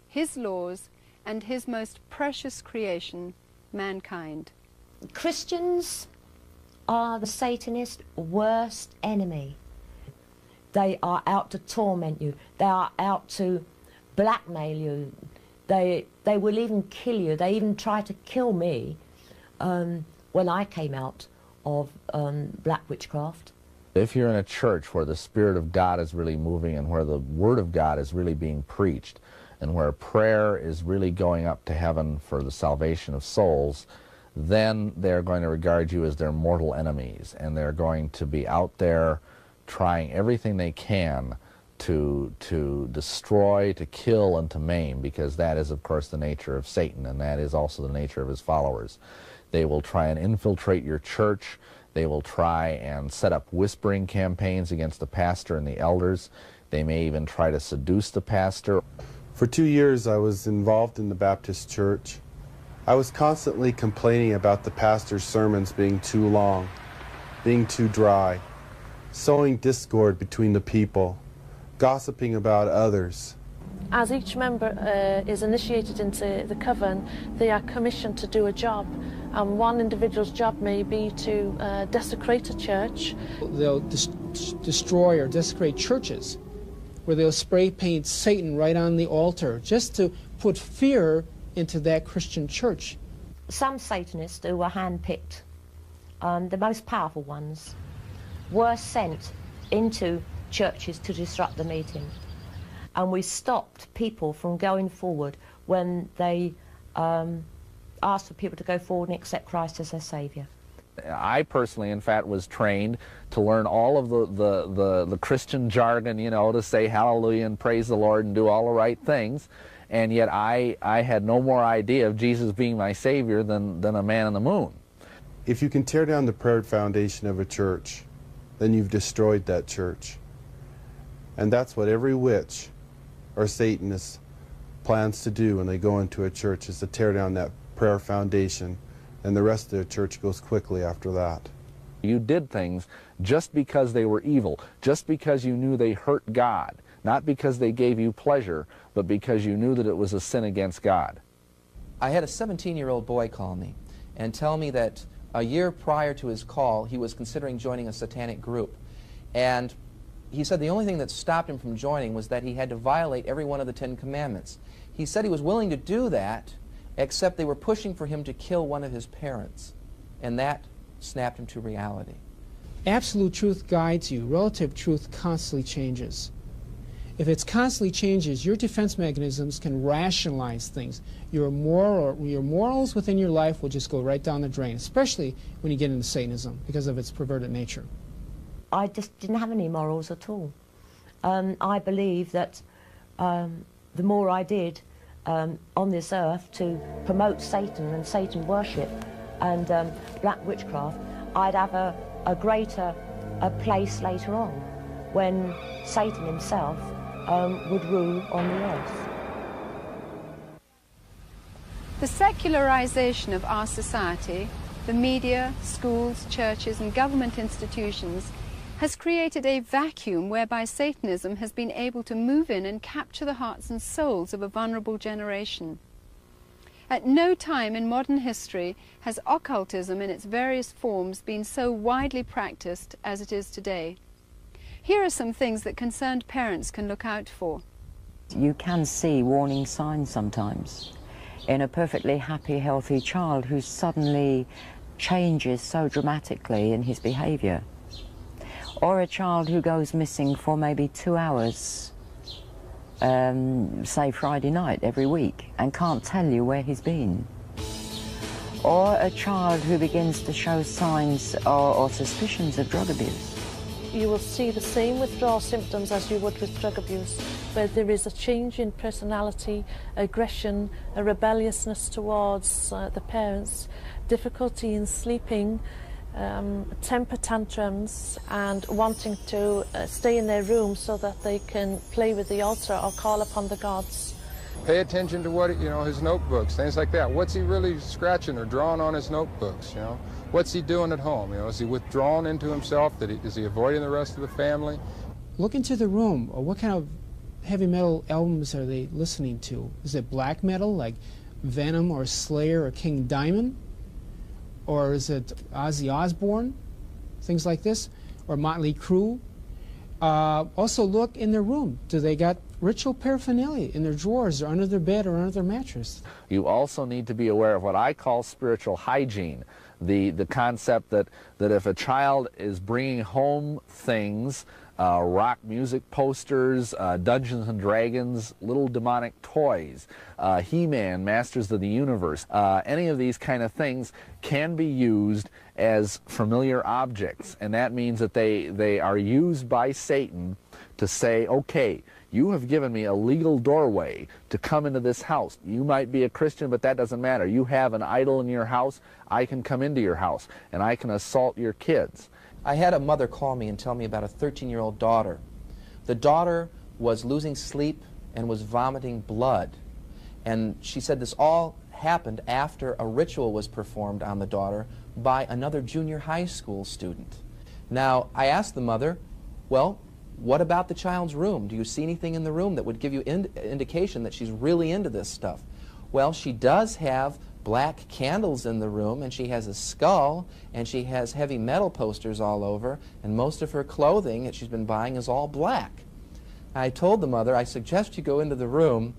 his laws, and his most precious creation, mankind. Christians are the Satanist worst enemy. They are out to torment you. They are out to blackmail you. They will even kill you. They even tried to kill me when I came out of black witchcraft. If you're in a church where the Spirit of God is really moving and where the Word of God is really being preached and where prayer is really going up to heaven for the salvation of souls, then they're going to regard you as their mortal enemies, and they're going to be out there trying everything they can to destroy, to kill, and to maim, because that is, of course, the nature of Satan, and that is also the nature of his followers. They will try and infiltrate your church. They will try and set up whispering campaigns against the pastor and the elders. They may even try to seduce the pastor. For 2 years I was involved in the Baptist church. I was constantly complaining about the pastor's sermons being too long, being too dry, sowing discord between the people, gossiping about others. As each member is initiated into the coven, they are commissioned to do a job. And one individual's job may be to desecrate a church. They'll destroy or desecrate churches, where they'll spray paint Satan right on the altar, just to put fear into that Christian church. Some Satanists who were hand-picked, the most powerful ones, were sent into churches to disrupt the meeting. And we stopped people from going forward when they asked for people to go forward and accept Christ as their Saviour. I personally, in fact, was trained to learn all of the Christian jargon, you know, to say hallelujah and praise the Lord and do all the right things. And yet I had no more idea of Jesus being my Savior than a man on the moon. If you can tear down the prayer foundation of a church, then you've destroyed that church. And that's what every witch or Satanist plans to do when they go into a church, is to tear down that prayer foundation, and the rest of the church goes quickly after that. You did things just because they were evil, just because you knew they hurt God, not because they gave you pleasure, but because you knew that it was a sin against God. I had a 17-year-old boy call me and tell me that a year prior to his call, he was considering joining a satanic group. And he said the only thing that stopped him from joining was that he had to violate every one of the 10 Commandments. He said he was willing to do that, except they were pushing for him to kill one of his parents. And that snapped him to reality. Absolute truth guides you. Relative truth constantly changes. If it constantly changes, your defense mechanisms can rationalize things. Your morals within your life will just go right down the drain, especially when you get into Satanism because of its perverted nature. I just didn't have any morals at all. I believe that the more I did on this earth to promote Satan and Satan worship and black witchcraft, I'd have a greater place later on when Satan himself would rule on the earth. The secularization of our society, the media, schools, churches and government institutions has created a vacuum whereby Satanism has been able to move in and capture the hearts and souls of a vulnerable generation. At no time in modern history has occultism in its various forms been so widely practiced as it is today. Here are some things that concerned parents can look out for. You can see warning signs sometimes in a perfectly happy, healthy child who suddenly changes so dramatically in his behaviour. Or a child who goes missing for maybe 2 hours, say Friday night every week, and can't tell you where he's been. Or a child who begins to show signs or suspicions of drug abuse. You will see the same withdrawal symptoms as you would with drug abuse, where there is a change in personality, aggression, a rebelliousness towards the parents, difficulty in sleeping, temper tantrums, and wanting to stay in their room so that they can play with the altar or call upon the gods. Pay attention to what, his notebooks, things like that. What's he really scratching or drawing on his notebooks, What's he doing at home, Is he withdrawn into himself? Is he avoiding the rest of the family? Look into the room. What kind of heavy metal albums are they listening to? Is it black metal like Venom or Slayer or King Diamond? Or is it Ozzy Osbourne? Things like this? Or Motley Crue? Also look in their room. Do they got ritual paraphernalia in their drawers or under their bed or under their mattress? You also need to be aware of what I call spiritual hygiene. The concept that if a child is bringing home things, rock music posters, Dungeons and Dragons, little demonic toys, He-Man, Masters of the Universe, any of these kind of things can be used as familiar objects, and that means that they are used by Satan to say, okay, You have given me a legal doorway to come into this house. You might be a Christian, but that doesn't matter. You have an idol in your house. I can come into your house, and I can assault your kids. I had a mother call me and tell me about a 13-year-old daughter. The daughter was losing sleep and was vomiting blood. And she said this all happened after a ritual was performed on the daughter by another junior high school student. Now, I asked the mother, well, what about the child's room? Do you see anything in the room that would give you indication that she's really into this stuff? Well, she does have black candles in the room, and she has a skull, and she has heavy metal posters all over, and most of her clothing that she's been buying is all black. I told the mother, I suggest you go into the room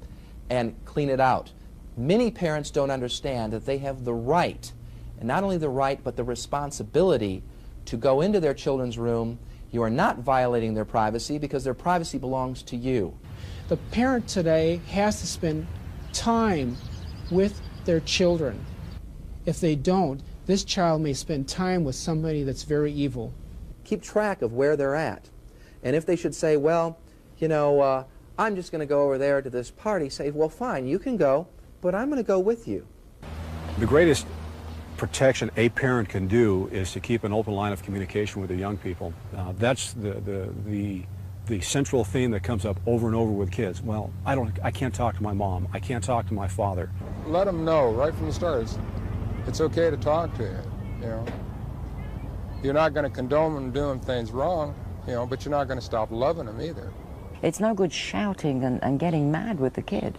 and clean it out. Many parents don't understand that they have the right, and not only the right, but the responsibility to go into their children's room. You are not violating their privacy because their privacy belongs to you. The parent today has to spend time with their children. If they don't, this child may spend time with somebody that's very evil. Keep track of where they're at. And if they should say, well, you know, I'm just going to go over there to this party, say, well, fine, you can go, but I'm going to go with you. The greatest protection a parent can do is to keep an open line of communication with their young people. That's the central theme that comes up over and over with kids. Well, I can't talk to my mom. I can't talk to my father. Let them know right from the start it's okay to talk to you, you know. You're not going to condone them doing things wrong, you know, but you're not going to stop loving them either. It's no good shouting and getting mad with the kid.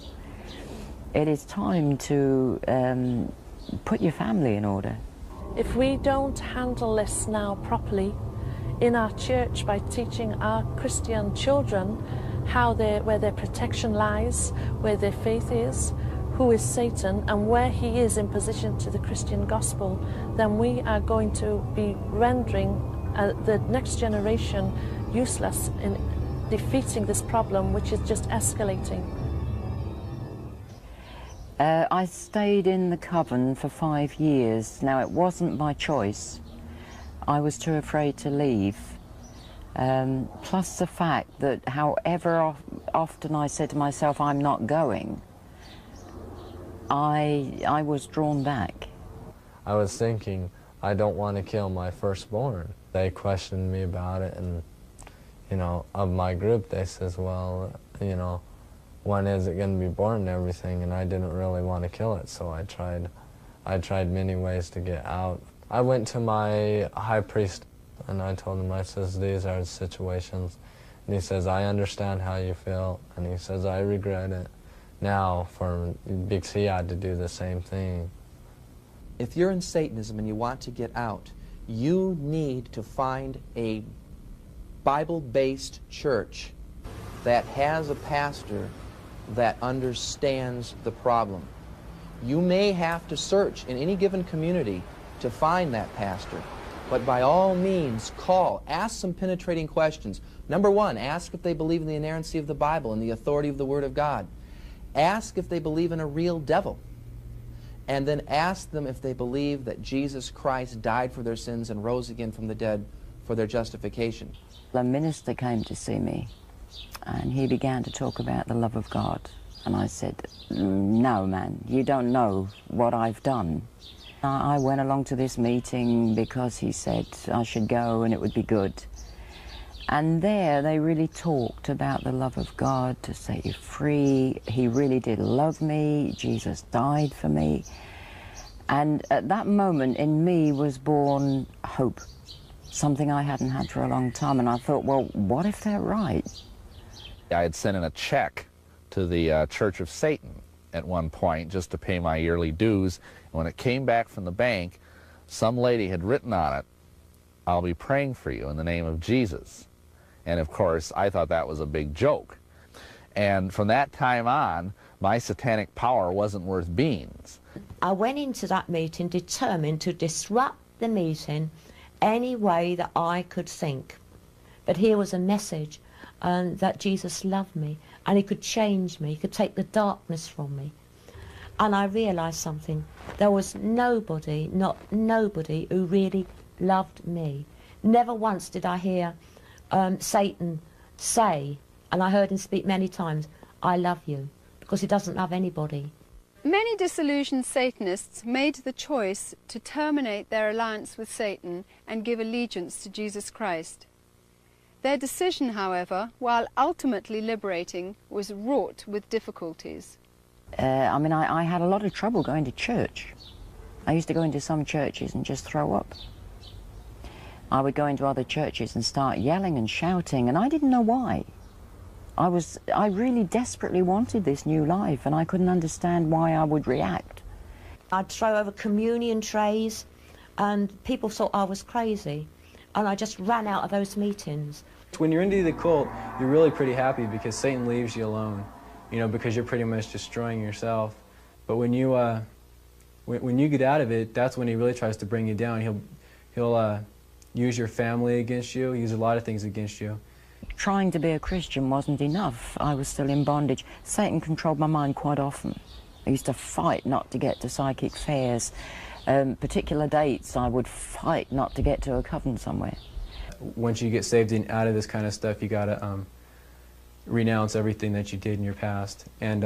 It is time to put your family in order. If we don't handle this now properly in our church by teaching our Christian children where their protection lies, where their faith is, who is Satan, and where he is in position to the Christian gospel, then we are going to be rendering the next generation useless in defeating this problem, which is just escalating. I stayed in the coven for 5 years. Now, it wasn't my choice. I was too afraid to leave. Plus the fact that however often I said to myself, I'm not going, I was drawn back. I was thinking, I don't want to kill my firstborn. They questioned me about it, and, you know, of my group, they says, well, you know, when is it going to be born and everything, and I didn't really want to kill it, so I tried many ways to get out. I went to my high priest, and I told him, I says, these are the situations. And he says, I understand how you feel, and he says, I regret it now, because he had to do the same thing. If you're in Satanism and you want to get out, you need to find a Bible-based church that has a pastor that understands the problem. You may have to search in any given community to find that pastor, but by all means call, ask some penetrating questions. Number one, ask if they believe in the inerrancy of the Bible and the authority of the Word of God. Ask if they believe in a real devil, and then ask them if they believe that Jesus Christ died for their sins and rose again from the dead for their justification. The minister came to see me, and he began to talk about the love of God. And I said, no, man, you don't know what I've done. I went along to this meeting because he said I should go and it would be good. And there they really talked about the love of God to set you free. He really did love me. Jesus died for me. And at that moment in me was born hope, something I hadn't had for a long time. And I thought, well, what if they're right? I had sent in a check to the Church of Satan at one point just to pay my yearly dues. And when it came back from the bank, some lady had written on it, I'll be praying for you in the name of Jesus. And of course, I thought that was a big joke. And from that time on, my satanic power wasn't worth beans. I went into that meeting determined to disrupt the meeting any way that I could think. But here was a message that Jesus loved me, and he could change me, he could take the darkness from me. And I realised something. There was nobody, not nobody, who really loved me. Never once did I hear Satan say, And I heard him speak many times, I love you, because he doesn't love anybody. Many disillusioned Satanists made the choice to terminate their alliance with Satan and give allegiance to Jesus Christ. Their decision, however, while ultimately liberating, was wrought with difficulties. I had a lot of trouble going to church. I used to go into some churches and just throw up. I would go into other churches and start yelling and shouting, and I didn't know why. I really desperately wanted this new life, and I couldn't understand why I would react. I'd throw over communion trays, and people thought I was crazy, and I just ran out of those meetings. When you're into the cult, you're really pretty happy because Satan leaves you alone, you know, because you're pretty much destroying yourself. But when you get out of it, that's when he really tries to bring you down. He'll use your family against you, use a lot of things against you. Trying to be a Christian wasn't enough. I was still in bondage. Satan controlled my mind quite often. I used to fight not to get to psychic fairs. Particular dates, I would fight not to get to a coven somewhere. Once you get saved and out of this kind of stuff, you gotta renounce everything that you did in your past. And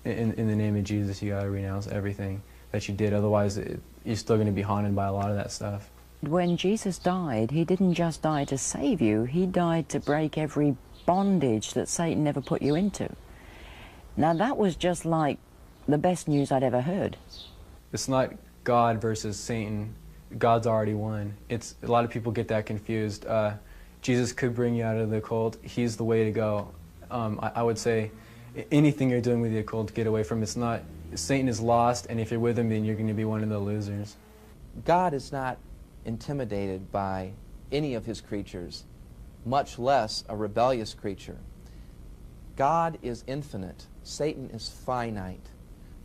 in the name of Jesus, you gotta renounce everything that you did. Otherwise, you're still going to be haunted by a lot of that stuff. When Jesus died, he didn't just die to save you, he died to break every bondage that Satan ever put you into. Now that was just like the best news I'd ever heard. It's not God versus Satan. God's already won. A lot of people get that confused. Jesus could bring you out of the occult. He's the way to go. I would say anything you're doing with the occult, get away from. It's not. Satan is lost, and if you're with him, then you're going to be one of the losers. God is not intimidated by any of his creatures, much less a rebellious creature. God is infinite. Satan is finite.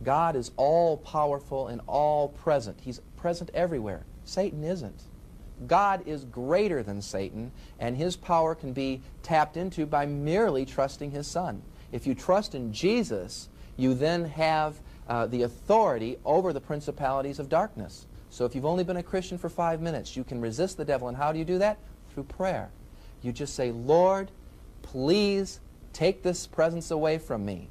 God is all-powerful and all-present. He's present everywhere. Satan isn't. God is greater than Satan, and his power can be tapped into by merely trusting his Son. If you trust in Jesus, you then have the authority over the principalities of darkness. So if you've only been a Christian for 5 minutes, you can resist the devil. And how do you do that? Through prayer. You just say, Lord, please take this presence away from me.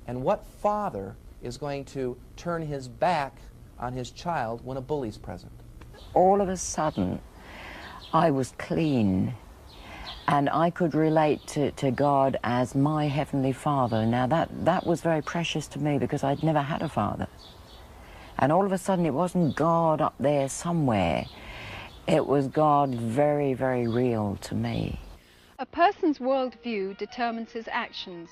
And what father is going to turn his back on his child when a bully's present? All of a sudden, I was clean, and I could relate to God as my Heavenly Father. Now that was very precious to me because I'd never had a father. And all of a sudden it wasn't God up there somewhere. It was God very, very real to me. A person's worldview determines his actions.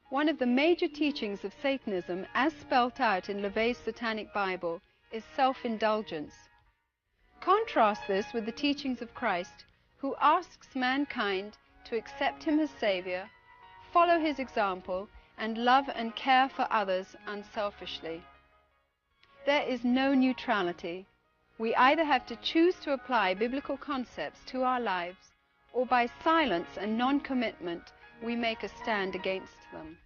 One of the major teachings of Satanism, as spelt out in LaVey's Satanic Bible, is self-indulgence. Contrast this with the teachings of Christ, who asks mankind to accept him as Savior, follow his example, and love and care for others unselfishly. There is no neutrality. We either have to choose to apply biblical concepts to our lives, or by silence and non-commitment, we make a stand against them.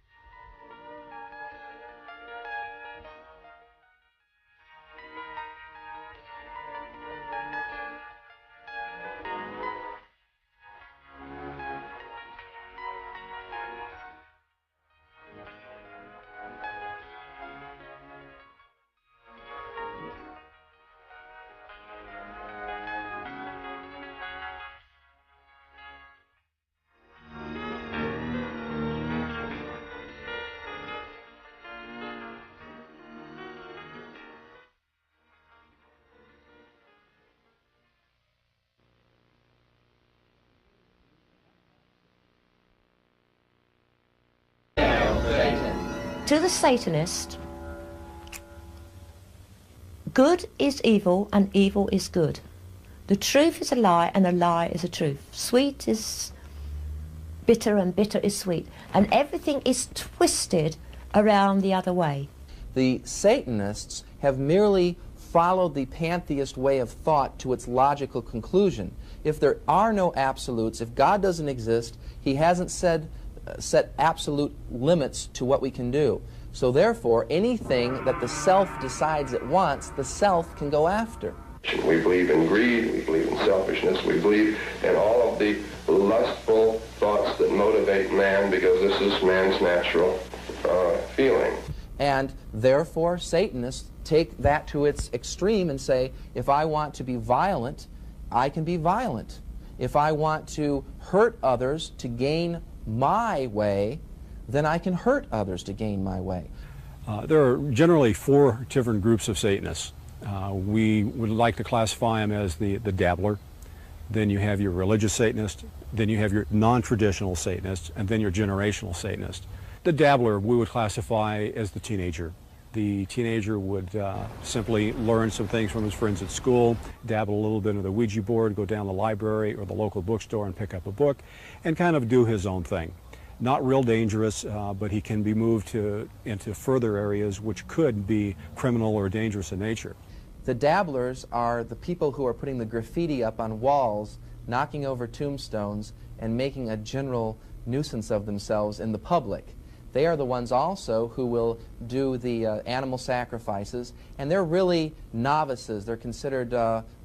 To the Satanist, good is evil and evil is good. The truth is a lie and a lie is a truth. Sweet is bitter and bitter is sweet. And everything is twisted around the other way. The Satanists have merely followed the pantheist way of thought to its logical conclusion. If there are no absolutes, if God doesn't exist, he hasn't set absolute limits to what we can do. So therefore, anything that the self decides it wants, the self can go after. We believe in greed, we believe in selfishness, we believe in all of the lustful thoughts that motivate man because this is man's natural feeling. And therefore, Satanists take that to its extreme and say, if I want to be violent, I can be violent. If I want to hurt others to gain my way, then I can hurt others to gain my way. There are generally 4 different groups of Satanists. We would like to classify them as the dabbler. Then you have your religious Satanist. Then you have your non-traditional Satanist, and then your generational Satanist. The dabbler we would classify as the teenager. The teenager would simply learn some things from his friends at school, dabble a little bit into the Ouija board, go down to the library or the local bookstore and pick up a book, and kind of do his own thing. Not real dangerous, but he can be moved into further areas which could be criminal or dangerous in nature. The dabblers are the people who are putting the graffiti up on walls, knocking over tombstones, and making a general nuisance of themselves in the public. They are the ones also who will do the animal sacrifices, and they're really novices. They're considered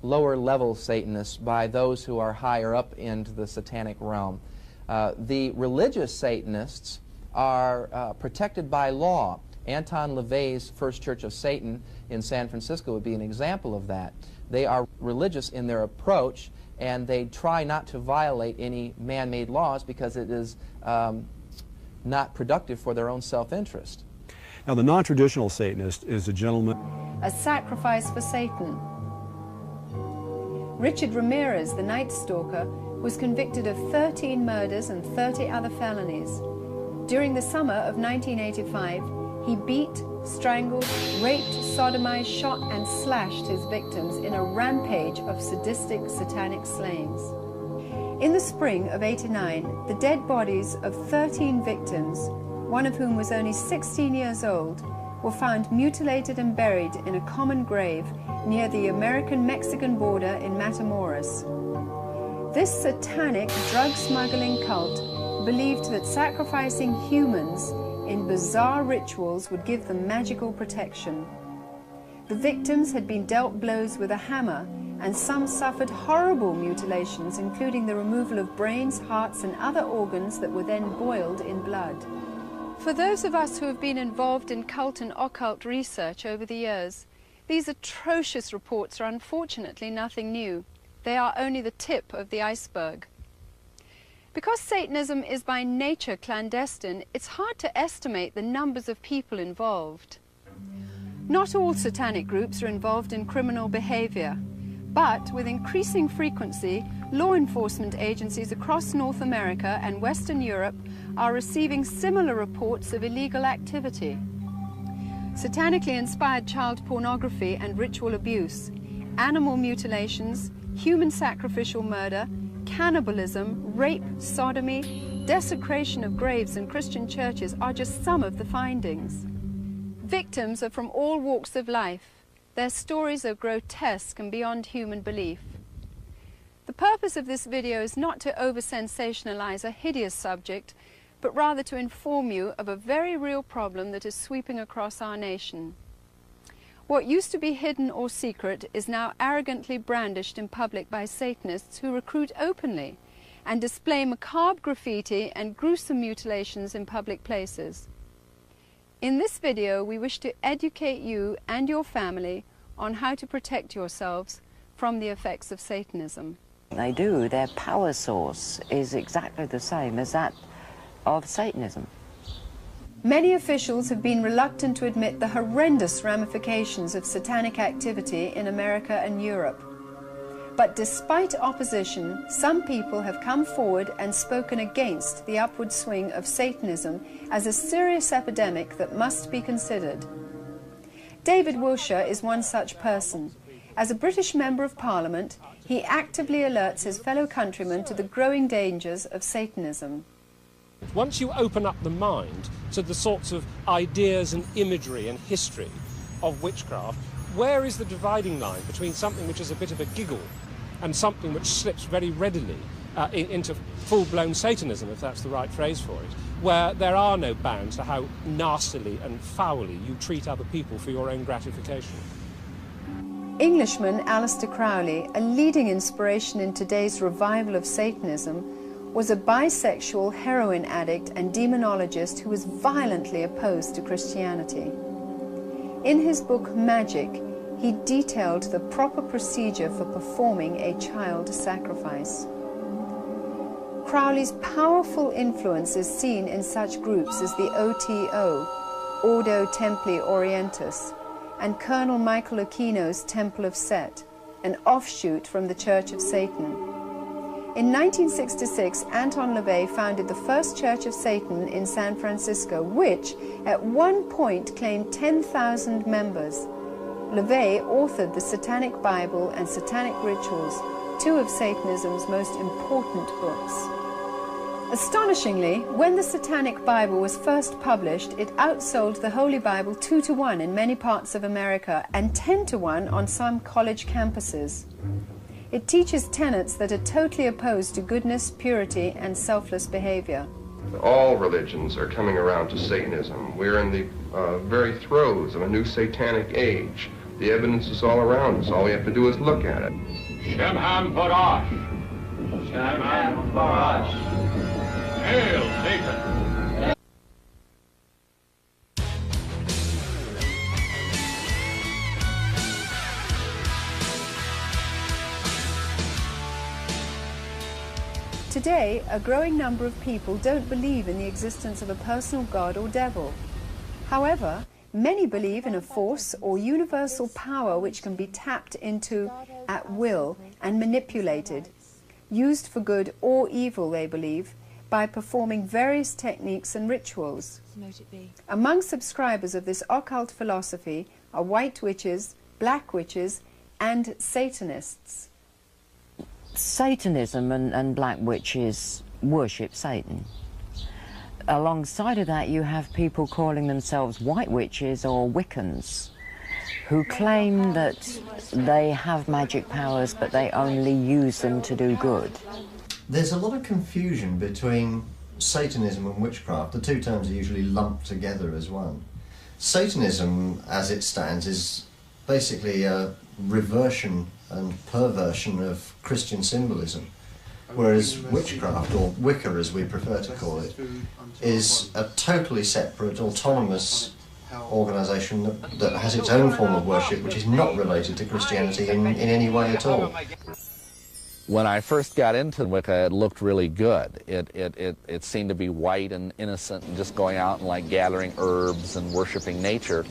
lower-level Satanists by those who are higher up into the satanic realm. The religious Satanists are protected by law. Anton LaVey's First Church of Satan in San Francisco would be an example of that. They are religious in their approach, and they try not to violate any man-made laws because it is not productive for their own self-interest. Now, the non-traditional Satanist is a gentleman. A sacrifice for Satan. Richard Ramirez, the Night Stalker, was convicted of 13 murders and 30 other felonies. During the summer of 1985, he beat, strangled, raped, sodomized, shot, and slashed his victims in a rampage of sadistic satanic slayings. In the spring of '89, the dead bodies of 13 victims, one of whom was only 16 years old, were found mutilated and buried in a common grave near the American-Mexican border in Matamoros. This satanic drug-smuggling cult believed that sacrificing humans in bizarre rituals would give them magical protection. The victims had been dealt blows with a hammer, and some suffered horrible mutilations, including the removal of brains, hearts, and other organs that were then boiled in blood. For those of us who have been involved in cult and occult research over the years, these atrocious reports are unfortunately nothing new. They are only the tip of the iceberg. Because Satanism is by nature clandestine, it's hard to estimate the numbers of people involved. Not all satanic groups are involved in criminal behavior, but with increasing frequency, law enforcement agencies across North America and Western Europe are receiving similar reports of illegal activity. Satanically inspired child pornography and ritual abuse, animal mutilations, human sacrificial murder, cannibalism, rape, sodomy, desecration of graves in Christian churches are just some of the findings. Victims are from all walks of life. Their stories are grotesque and beyond human belief. The purpose of this video is not to over-sensationalize a hideous subject, but rather to inform you of a very real problem that is sweeping across our nation. What used to be hidden or secret is now arrogantly brandished in public by Satanists who recruit openly and display macabre graffiti and gruesome mutilations in public places. In this video, we wish to educate you and your family on how to protect yourselves from the effects of Satanism. They do. Their power source is exactly the same as that of Satanism. Many officials have been reluctant to admit the horrendous ramifications of satanic activity in America and Europe. But despite opposition, some people have come forward and spoken against the upward swing of Satanism as a serious epidemic that must be considered. David Wilshire is one such person. As a British Member of Parliament, he actively alerts his fellow countrymen to the growing dangers of Satanism. Once you open up the mind to the sorts of ideas and imagery and history of witchcraft, where is the dividing line between something which is a bit of a giggle and something which slips very readily into full-blown Satanism, if that's the right phrase for it, where there are no bounds to how nastily and foully you treat other people for your own gratification? Englishman Aleister Crowley, a leading inspiration in today's revival of Satanism, was a bisexual heroin addict and demonologist who was violently opposed to Christianity. In his book Magic, he detailed the proper procedure for performing a child sacrifice. Crowley's powerful influence is seen in such groups as the OTO, Ordo Templi Orientis, and Colonel Michael Aquino's Temple of Set, an offshoot from the Church of Satan. In 1966, Anton LaVey founded the first Church of Satan in San Francisco, which at one point claimed 10,000 members. LaVey authored the Satanic Bible and Satanic Rituals, two of Satanism's most important books. Astonishingly, when the Satanic Bible was first published, it outsold the Holy Bible 2-to-1 in many parts of America and 10-to-1 on some college campuses. It teaches tenets that are totally opposed to goodness, purity, and selfless behavior. All religions are coming around to Satanism. We're in the very throes of a new satanic age. The evidence is all around us. All we have to do is look at it. Shemham Parash. Shemham Parash. Hail, Satan. Today, a growing number of people don't believe in the existence of a personal God or devil. However, many believe in a force or universal power which can be tapped into at will and manipulated, used for good or evil, they believe, by performing various techniques and rituals. Among subscribers of this occult philosophy are white witches, black witches, and Satanists. Satanism and black witches worship Satan. Alongside of that, you have people calling themselves white witches or Wiccans, who claim that they have magic powers, but they only use them to do good. There's a lot of confusion between Satanism and witchcraft. The two terms are usually lumped together as one. Satanism, as it stands, is basically a reversion and perversion of Christian symbolism, whereas witchcraft, or Wicca as we prefer to call it, is a totally separate, autonomous organisation that has its own form of worship, which is not related to Christianity in any way at all. When I first got into Wicca, it looked really good. It seemed to be white and innocent and just going out and like gathering herbs and worshiping nature.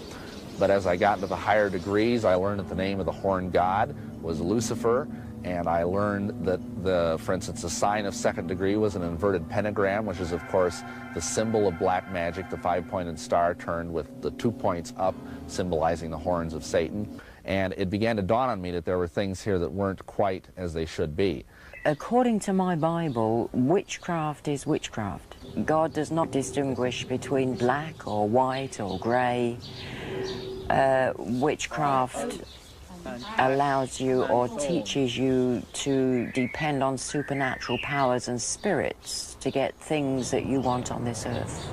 But as I got into the higher degrees, I learned that the name of the horned god was Lucifer, and I learned that, for instance, the sign of second degree was an inverted pentagram, which is, of course, the symbol of black magic, the five-pointed star turned with the 2 points up, symbolizing the horns of Satan. And it began to dawn on me that there were things here that weren't quite as they should be. According to my Bible, witchcraft is witchcraft. God does not distinguish between black or white or grey. Witchcraft allows you or teaches you to depend on supernatural powers and spirits to get things that you want on this earth.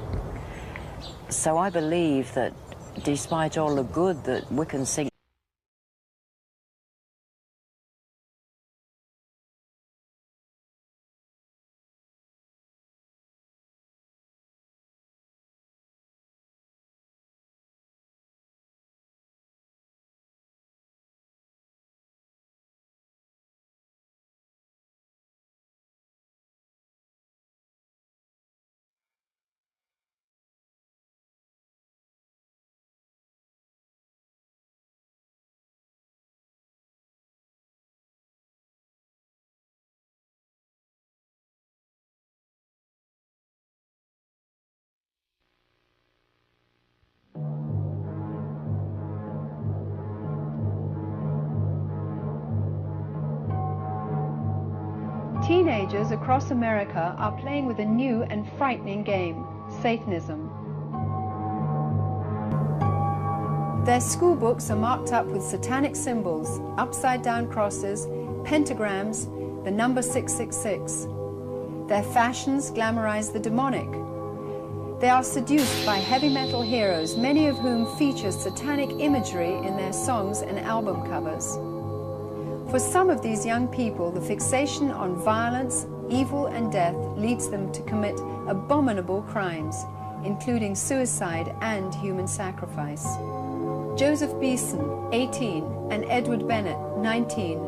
So I believe that despite all the good that Wiccans think, teenagers across America are playing with a new and frightening game, Satanism. Their school books are marked up with satanic symbols, upside-down crosses, pentagrams, the number 666. Their fashions glamorize the demonic. They are seduced by heavy metal heroes, many of whom feature satanic imagery in their songs and album covers. For some of these young people, the fixation on violence, evil and death leads them to commit abominable crimes, including suicide and human sacrifice. Joseph Beeson, 18, and Edward Bennett, 19,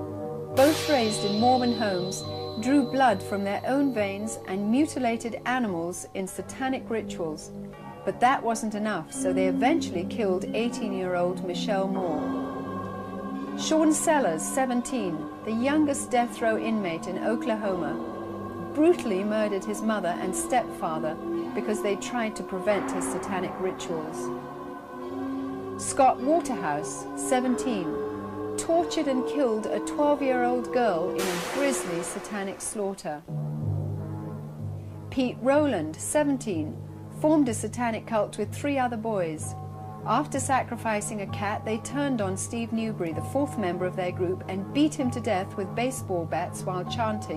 both raised in Mormon homes, drew blood from their own veins and mutilated animals in satanic rituals. But that wasn't enough, so they eventually killed 18-year-old Michelle Moore. Sean Sellers, 17, the youngest death row inmate in Oklahoma, brutally murdered his mother and stepfather because they tried to prevent his satanic rituals. Scott Waterhouse, 17, tortured and killed a 12-year-old girl in a grisly satanic slaughter. Pete Rowland, 17, formed a satanic cult with 3 other boys. After sacrificing a cat, they turned on Steve Newberry, the 4th member of their group, and beat him to death with baseball bats while chanting.